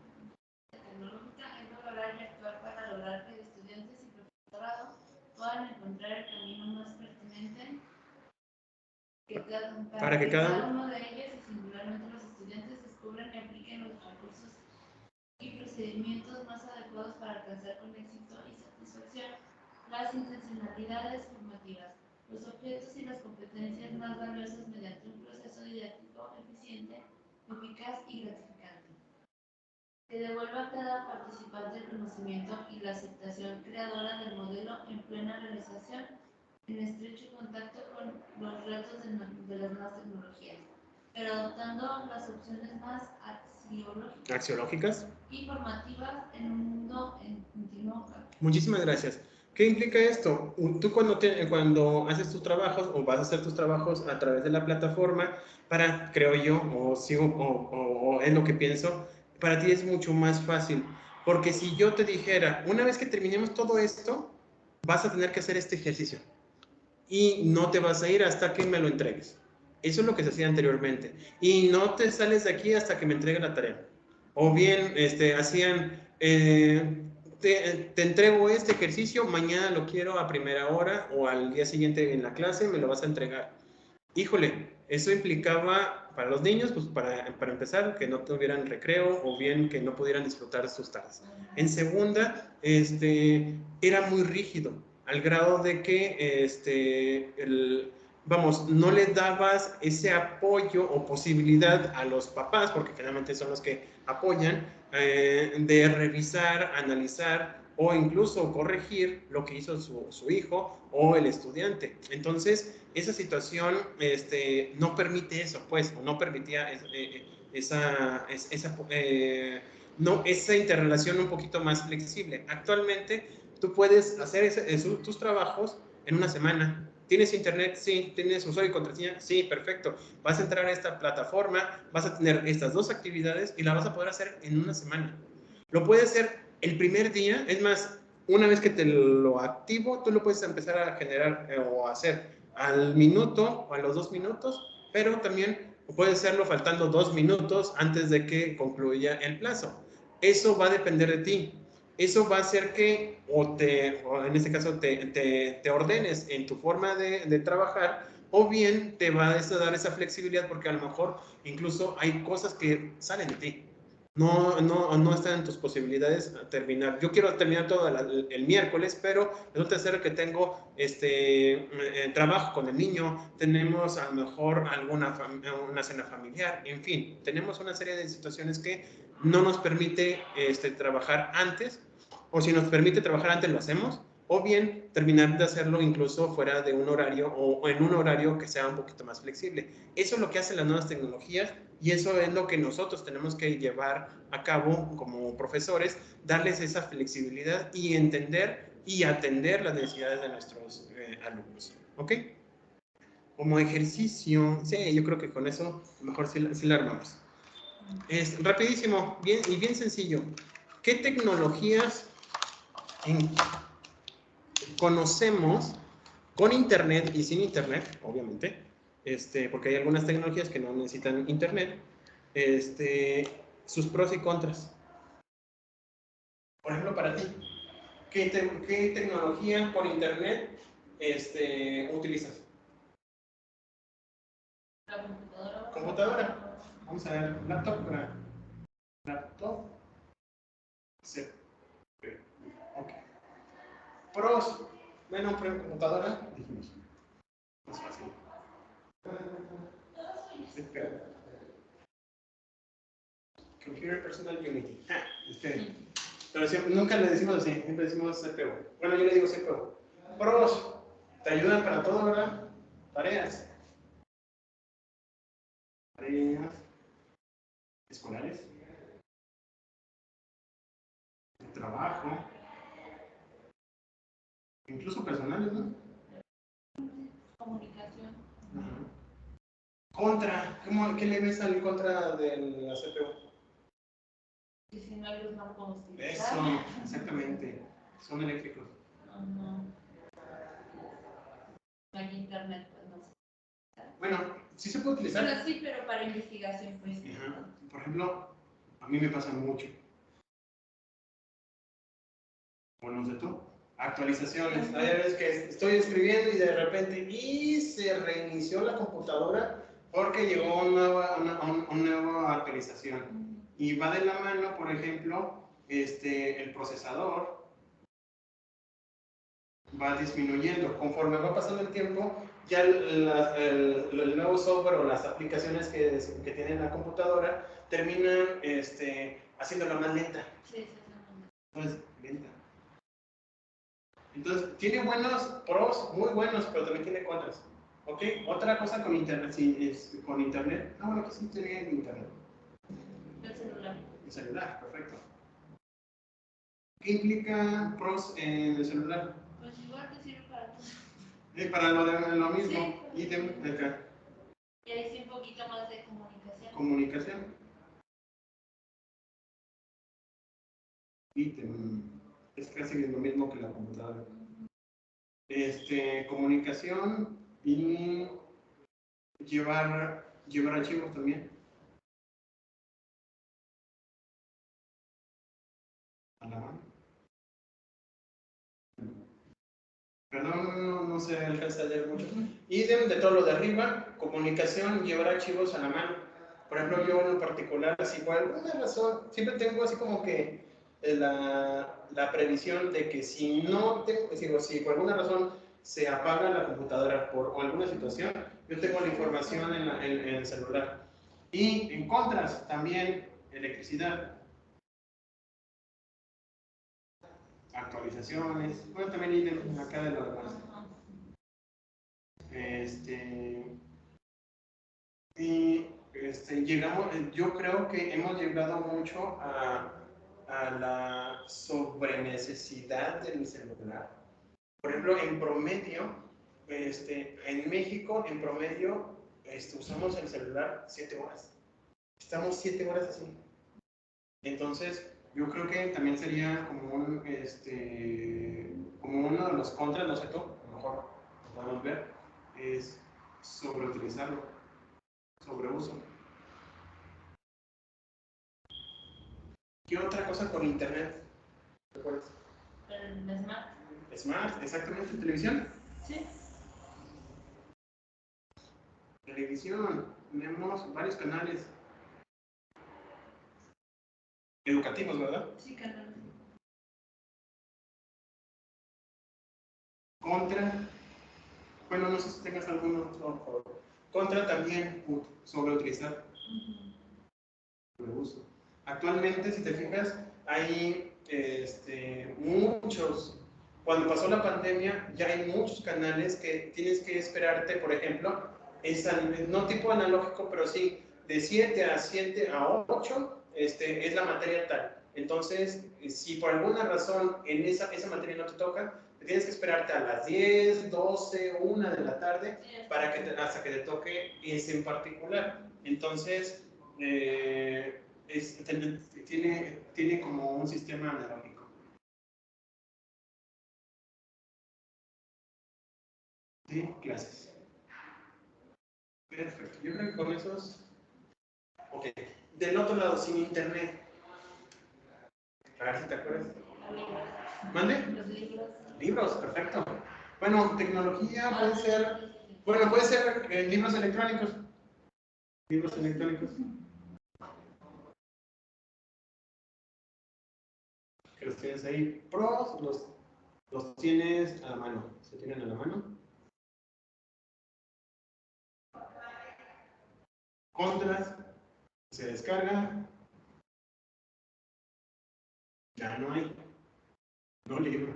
tecnológica es valorar y actuar para lograr que estudiantes y profesorado puedan encontrar el camino más pertinente para que cada uno de ellos, y singularmente los estudiantes, descubran y apliquen los recursos y procedimientos más adecuados para alcanzar con éxito y satisfacción las intencionalidades formativas, los objetos y las competencias más valiosas mediante un proceso didáctico eficiente, eficaz y gratificante, que devuelva a cada participante el conocimiento y la aceptación creadora del modelo en plena realización, en estrecho contacto con los retos de las nuevas tecnologías, pero adoptando las opciones más axiológicas y formativas en un mundo en continuo cambio. Muchísimas gracias. ¿Qué implica esto? Tú cuando haces tus trabajos, o vas a hacer tus trabajos a través de la plataforma, creo yo, o es lo que pienso, para ti es mucho más fácil. Porque si yo te dijera, una vez que terminemos todo esto, vas a tener que hacer este ejercicio. Y no te vas a ir hasta que me lo entregues. Eso es lo que se hacía anteriormente. Y no te sales de aquí hasta que me entregue la tarea. O bien, hacían... te entrego este ejercicio, mañana lo quiero a primera hora, o al día siguiente en la clase me lo vas a entregar. Híjole, eso implicaba para los niños, pues para empezar, que no tuvieran recreo, o bien que no pudieran disfrutar de sus tardes. En segunda, era muy rígido, al grado de que no les dabas ese apoyo o posibilidad a los papás, porque generalmente son los que apoyan, de revisar, analizar o incluso corregir lo que hizo su hijo o el estudiante. Entonces, esa situación no permite eso, pues, o no permitía esa interrelación un poquito más flexible. Actualmente, tú puedes hacer tus trabajos en una semana. ¿Tienes internet? Sí. ¿Tienes usuario y contraseña? Sí, perfecto. Vas a entrar a esta plataforma, vas a tener estas dos actividades y la vas a poder hacer en una semana. Lo puedes hacer el primer día, es más, una vez que te lo activo, tú lo puedes empezar a generar o a hacer al minuto o a los 2 minutos, pero también puedes hacerlo faltando 2 minutos antes de que concluya el plazo. Eso va a depender de ti. Eso va a hacer que, o en este caso, te ordenes en tu forma de trabajar, o bien te va a dar esa flexibilidad, porque a lo mejor incluso hay cosas que salen de ti. No están en tus posibilidades terminar. Yo quiero terminar todo el miércoles, pero resulta ser que tengo trabajo con el niño, tenemos a lo mejor una cena familiar, en fin, tenemos una serie de situaciones que no nos permite trabajar antes, o si nos permite trabajar antes lo hacemos, o bien terminar de hacerlo incluso fuera de un horario o en un horario que sea un poquito más flexible. Eso es lo que hacen las nuevas tecnologías, y eso es lo que nosotros tenemos que llevar a cabo como profesores, darles esa flexibilidad y entender y atender las necesidades de nuestros alumnos. ¿Ok? Como ejercicio, sí, yo creo que con eso mejor sí la armamos. Es rapidísimo, bien sencillo. ¿Qué tecnologías conocemos con internet y sin internet, obviamente, porque hay algunas tecnologías que no necesitan internet, sus pros y contras. Por ejemplo, para ti, ¿qué tecnología por internet utilizas? La computadora. Computadora. Vamos a ver, laptop, sí. Ok. Pros, bueno, computadora, dijimos, más fácil. Computer Personal Unity. Pero siempre, nunca le decimos así, siempre decimos CPU. Bueno, yo le digo CPU. Pros, te ayudan para todo, ¿verdad? Tareas. Tareas escolares. Trabajo. Incluso personales, ¿no? Comunicación. Contra, ¿qué le ves al contra de la CPU? Que si no hay luz no podemos utilizar. Eso, exactamente. Son eléctricos. No hay internet, pues no sé. Bueno, sí se puede utilizar. Bueno, sí, pero para investigación, pues. Por ejemplo, a mí me pasa mucho. Bueno, no sé tú. Actualizaciones. Hay veces que estoy escribiendo y de repente se reinició la computadora porque llegó una nueva actualización. Y va de la mano, por ejemplo, el procesador va disminuyendo. Conforme va pasando el tiempo, ya el nuevo software o las aplicaciones que tiene la computadora terminan haciéndola más lenta. Sí. Entonces, lenta. Entonces, tiene buenos pros, muy buenos, pero también tiene contras. ¿Ok? Otra cosa con internet, con internet. Ah, bueno, que sí tiene internet. El celular. El celular, perfecto. ¿Qué implica pros en el celular? Pues igual te sirve para todo. Para lo mismo. Sí, acá. Y ahí sí un poquito más de comunicación. Comunicación. Ítem. Es casi lo mismo que la computadora. Comunicación y llevar archivos también. A la mano. Perdón, no se alcanza a leer mucho. Idem de todo lo de arriba, comunicación, llevar archivos a la mano. Por ejemplo, yo en lo particular, si por alguna razón, siempre tengo así como que la previsión de que si no tengo, si por alguna razón se apaga la computadora por alguna situación, yo tengo la información en el celular. Y en contras, también electricidad. Actualizaciones, bueno, también idem acá de lo demás. Y yo creo que hemos llegado mucho a la sobrenecesidad del celular. Por ejemplo, en promedio, en México, en promedio, usamos el celular 7 horas. Estamos 7 horas así. Entonces, yo creo que también sería como como uno de los contras, no sé tú, a lo mejor lo podemos ver, es sobreutilizarlo, sobreuso. ¿Qué otra cosa con internet? ¿Recuerdas? El Smart. Smart, exactamente, televisión. Sí. Televisión, tenemos varios canales educativos, ¿verdad? Sí, canales. Contra, bueno, no sé si tengas algún otro. Contra también sobreutilizar. Uso. Actualmente, si te fijas, hay muchos. Cuando pasó la pandemia, ya hay muchos canales que tienes que esperarte, por ejemplo, no tipo analógico, pero sí de 7 a 7 a 8 es la materia tal. Entonces, si por alguna razón en esa materia no te toca, tienes que esperarte a las 10, 12, 1 de la tarde hasta que te toque ese en particular. Entonces, tiene como un sistema analógico. Sí, clases. Perfecto. Yo creo que con esos... Ok. Del otro lado, sin internet. A ver si te acuerdas. ¿Mande? Los libros. Libros, perfecto. Bueno, tecnología puede ser... Bueno, puede ser libros electrónicos. Libros electrónicos. Que los tienes ahí. Pros, los tienes a la mano. ¿Se tienen a la mano? Contras, se descarga. Ya no hay. No libro.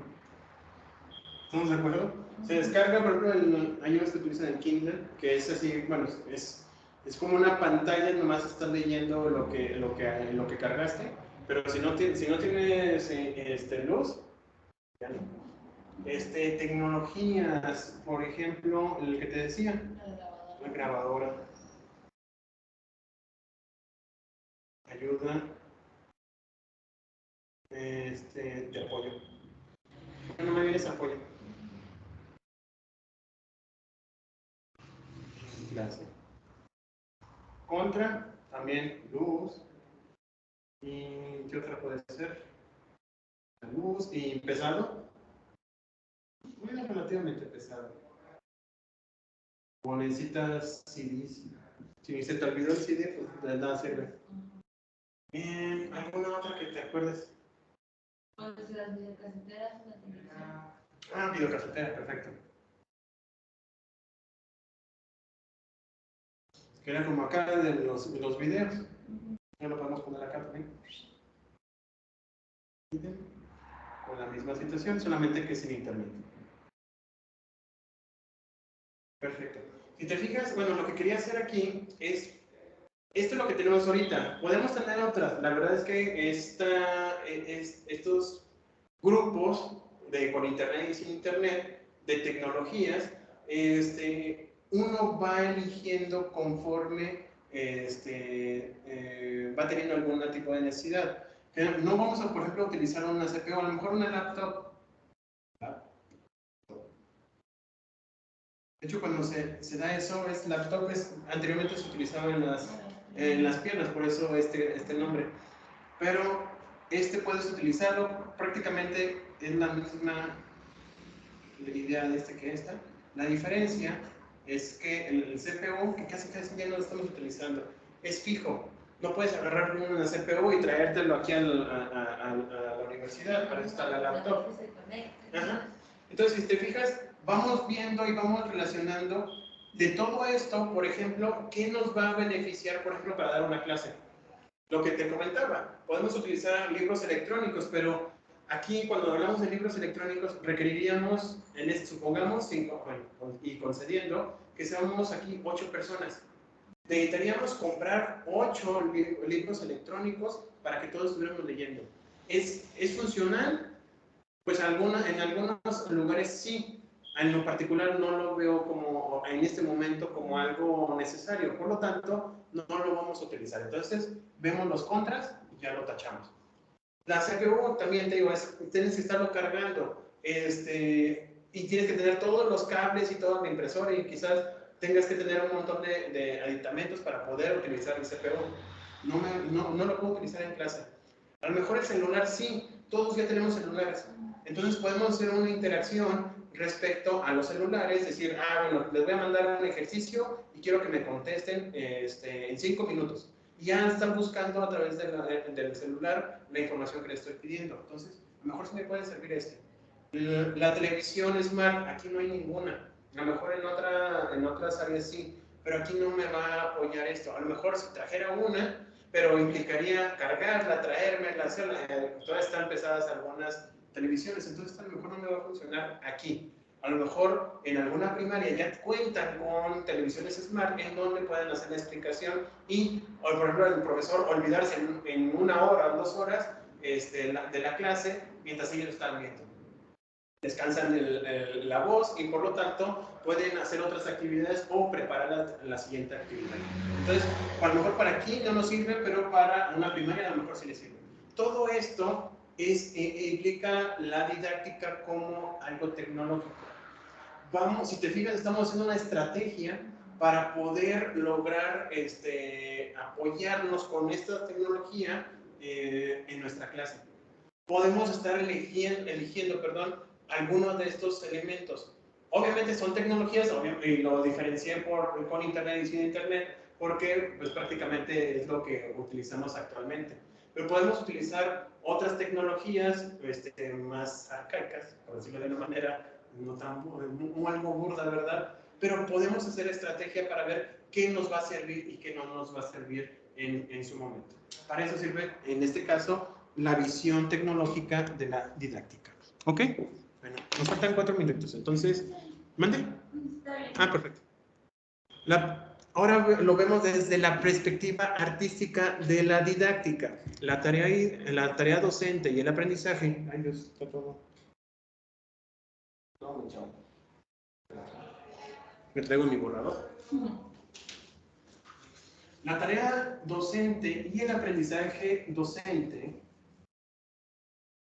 ¿Estamos de acuerdo? Se descarga, por ejemplo, hay unos que utilizan el Kindle, que es así, bueno, es como una pantalla, nomás estás leyendo lo que cargaste, pero si no tienes luz, ya no. Tecnologías, por ejemplo, el que te decía, la grabadora, ayuda, de apoyo. No me vienes apoyo. Gracias. Contra, también luz. ¿Y qué otra puede ser? Luz y pesado. Muy relativamente pesado. O necesitas CDs. Si se te olvidó el CD, pues de nada sirve. ¿Alguna otra que te acuerdes? Las videocaseteras o la televisión. Videocasetera, perfecto. Que era como acá de los videos. Ya lo podemos poner acá también. Con la misma situación, solamente que sin internet. Perfecto. Si te fijas, bueno, lo que quería hacer aquí es, esto es lo que tenemos ahorita. Podemos tener otras. La verdad es que estos grupos con internet y sin internet, de tecnologías, uno va eligiendo conforme va teniendo algún tipo de necesidad. No vamos a, por ejemplo, utilizar una CPU, a lo mejor una laptop. De hecho, cuando se da eso, laptop anteriormente se utilizaba en las piernas, por eso este nombre. Pero puedes utilizarlo, prácticamente es la misma idea de que esta. La diferencia es que el CPU, que casi ya no lo estamos utilizando, es fijo. No puedes agarrar una CPU y traértelo aquí a la universidad para instalar la laptop. Ajá. Entonces, si te fijas, vamos viendo y vamos relacionando de todo esto, por ejemplo, ¿qué nos va a beneficiar, por ejemplo, para dar una clase? Lo que te comentaba, podemos utilizar libros electrónicos, pero aquí cuando hablamos de libros electrónicos requeriríamos, supongamos, y concediendo, que seamos aquí 8 personas. Necesitaríamos comprar 8 libros electrónicos para que todos estuviéramos leyendo. ¿Es funcional? Pues en algunos lugares sí. En lo particular no lo veo como en este momento como algo necesario, por lo tanto no lo vamos a utilizar. Entonces vemos los contras y ya lo tachamos. La CPU también te digo, tienes que estarlo cargando y tienes que tener todos los cables y toda la impresora y quizás tengas que tener un montón de aditamentos para poder utilizar el CPU. No lo puedo utilizar en clase. A lo mejor el celular sí, todos ya tenemos celulares. Entonces podemos hacer una interacción respecto a los celulares, decir, bueno, les voy a mandar un ejercicio y quiero que me contesten en 5 minutos. Y ya están buscando a través del celular la información que les estoy pidiendo. Entonces, a lo mejor sí me puede servir La televisión Smart, aquí no hay ninguna. A lo mejor en otras áreas sí, pero aquí no me va a apoyar esto. A lo mejor si trajera una, pero implicaría cargarla, traérmela, hacerla. Todas están pesadas algunas televisiones, entonces a lo mejor no me va a funcionar aquí. A lo mejor en alguna primaria ya cuentan con televisiones Smart en donde pueden hacer la explicación y, o por ejemplo, el profesor olvidarse en 1 hora o 2 horas de la clase mientras ellos están viendo. Descansan la voz y por lo tanto pueden hacer otras actividades o preparar la siguiente actividad. Entonces, a lo mejor para aquí no nos sirve, pero para una primaria a lo mejor sí les sirve. Todo esto implica la didáctica como algo tecnológico. Si te fijas, estamos haciendo una estrategia para poder lograr apoyarnos con esta tecnología en nuestra clase. Podemos estar eligiendo algunos de estos elementos. Obviamente son tecnologías, y lo diferencié con Internet y sin Internet, porque pues, prácticamente es lo que utilizamos actualmente. Pero podemos utilizar otras tecnologías más arcaicas, por decirlo de una manera no tan algo burda, ¿verdad? Pero podemos hacer estrategia para ver qué nos va a servir y qué no nos va a servir en su momento. Para eso sirve, en este caso, la visión tecnológica de la didáctica. ¿Ok? Bueno, nos faltan 4 minutos, entonces, ¿mande? Ah, perfecto. Ahora lo vemos desde la perspectiva artística de la didáctica. La tarea docente y el aprendizaje. Ay, Dios, está todo. No, chao. Me traigo mi borrador. La tarea docente y el aprendizaje docente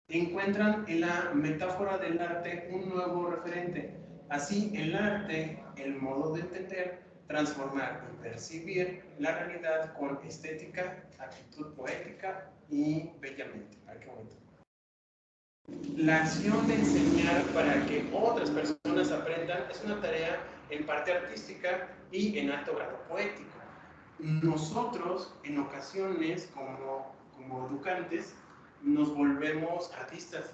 encuentran en la metáfora del arte un nuevo referente. Así, el arte, el modo de entender, transformar y percibir la realidad con estética, actitud poética y bellamente. Ay, qué bonito. La acción de enseñar para que otras personas aprendan es una tarea en parte artística y en alto grado poético. Nosotros, en ocasiones, como educantes, nos volvemos artistas.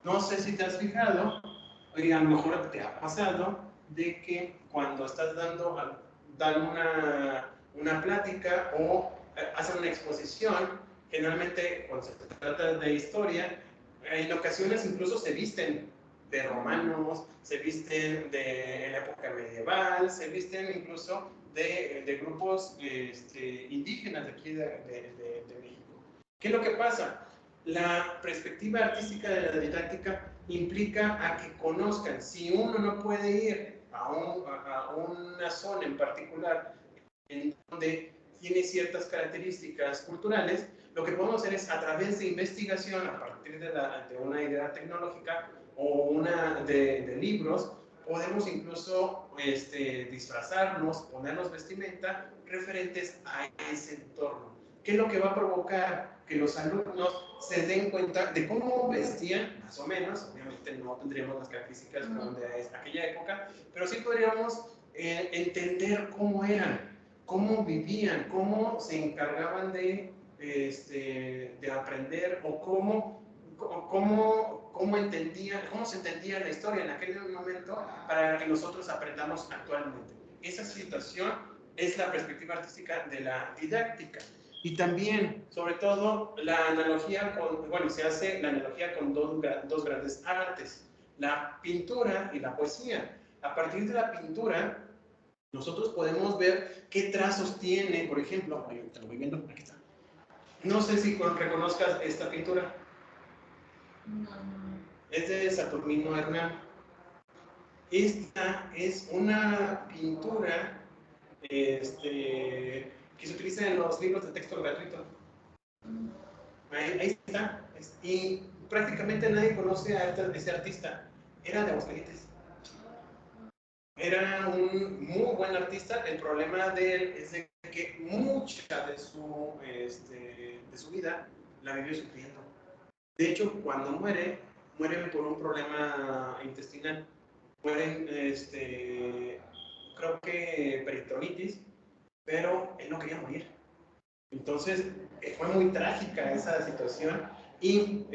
No sé si te has fijado, y a lo mejor te ha pasado, de que cuando estás dan una plática o hacen una exposición, generalmente cuando se trata de historia, en ocasiones incluso se visten de romanos, se visten de la época medieval, se visten incluso de grupos indígenas de aquí de México. ¿Qué es lo que pasa? La perspectiva artística de la didáctica implica a que conozcan. Si uno no puede ir a una zona en particular en donde tiene ciertas características culturales, lo que podemos hacer es a través de investigación, a partir de una idea tecnológica o de libros, podemos incluso disfrazarnos, ponernos vestimenta referentes a ese entorno. ¿Qué es lo que va a provocar? Que los alumnos se den cuenta de cómo vestían, más o menos. Obviamente no tendríamos las características como de aquella época, pero sí podríamos entender cómo eran, cómo vivían, cómo se encargaban de aprender o cómo se entendía la historia en aquel momento para que nosotros aprendamos actualmente. Esa situación es la perspectiva artística de la didáctica. Y también, sobre todo, se hace la analogía con dos grandes artes, la pintura y la poesía. A partir de la pintura, nosotros podemos ver qué trazos tiene, por ejemplo, ahorita lo voy viendo, aquí está. No sé si reconozcas esta pintura. No. Es de Saturnino Hernán. Esta es una pintura que se utiliza en los libros de texto gratuito. Ahí está. Y prácticamente nadie conoce a ese artista. Era de Aguascalientes. Era un muy buen artista. El problema de él es de que mucha de su vida la vivió sufriendo. De hecho, cuando muere por un problema intestinal. Mueren, creo que peritonitis, pero él no quería morir. Entonces, fue muy trágica esa situación y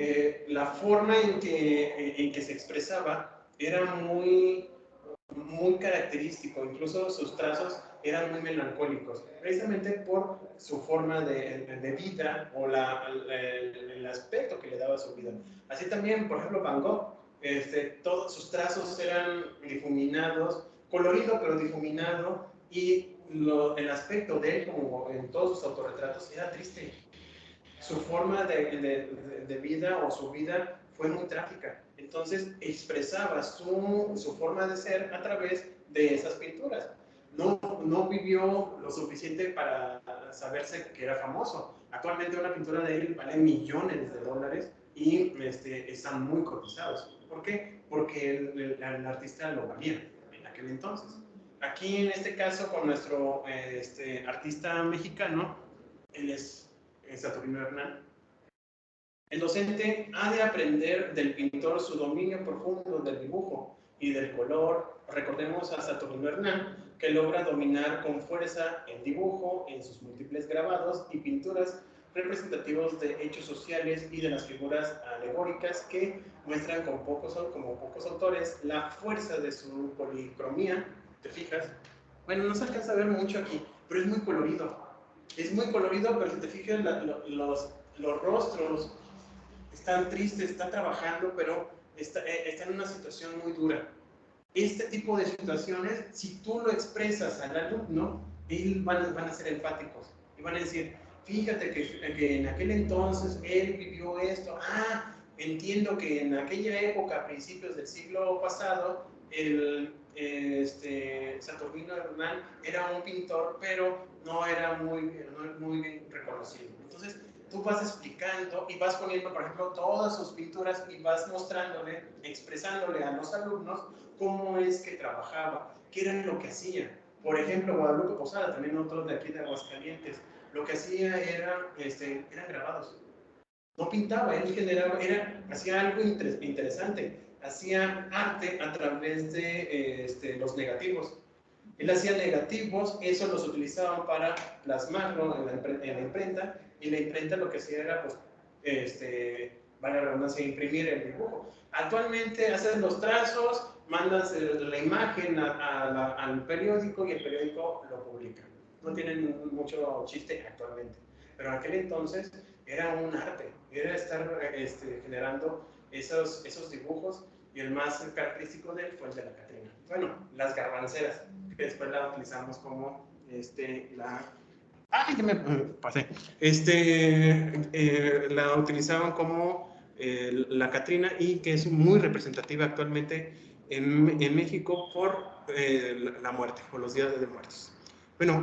la forma en que se expresaba era muy característico, incluso sus trazos eran muy melancólicos, precisamente por su forma de vida o el aspecto que le daba a su vida. Así también, por ejemplo, Van Gogh, todos sus trazos eran difuminados, colorido pero difuminado, y el aspecto de él, como en todos sus autorretratos, era triste. Su forma de vida o su vida fue muy trágica. Entonces expresaba su forma de ser a través de esas pinturas. No vivió lo suficiente para saberse que era famoso. Actualmente una pintura de él vale millones de dólares y están muy cotizados. ¿Por qué? Porque el artista lo valía en aquel entonces. aquí en este caso con nuestro artista mexicano, él es Saturnino Hernán. El docente ha de aprender del pintor su dominio profundo del dibujo y del color. Recordemos a Saturnino Hernán, que logra dominar con fuerza el dibujo en sus múltiples grabados y pinturas representativos de hechos sociales y de las figuras alegóricas que muestran como pocos autores la fuerza de su policromía. ¿Te fijas? Bueno, no se alcanza a ver mucho aquí, pero es muy colorido. Es muy colorido, pero si te fijas, los rostros están tristes, está trabajando, pero está en una situación muy dura. Este tipo de situaciones, si tú lo expresas al alumno, ellos van a ser empáticos y van a decir, fíjate que en aquel entonces él vivió esto. Ah, entiendo que en aquella época, a principios del siglo pasado, Saturnino Hernán era un pintor, pero no era muy bien reconocido. Entonces, tú vas explicando y vas poniendo, por ejemplo, todas sus pinturas y vas mostrándole, expresándole a los alumnos cómo es que trabajaba, qué era lo que hacía. Por ejemplo, Guadalupe Posada, también otro de aquí de Aguascalientes, lo que hacía eran grabados. No pintaba, él hacía algo interesante, hacía arte a través de los negativos. Él hacía negativos, eso los utilizaban para plasmarlo en la imprenta, y la imprenta lo que hacía era, pues, vale la redundancia, imprimir el dibujo. Actualmente haces los trazos, mandas la imagen al periódico y el periódico lo publica. No tienen mucho chiste actualmente, pero en aquel entonces era un arte, era estar generando esos dibujos, y el más característico de él fue el de la Catrina. Bueno, las garbanceras, que después la utilizamos como ¡ay, que me pasé! La utilizaban como la Catrina, y que es muy representativa actualmente en México por la muerte, o los días de muertos. Bueno,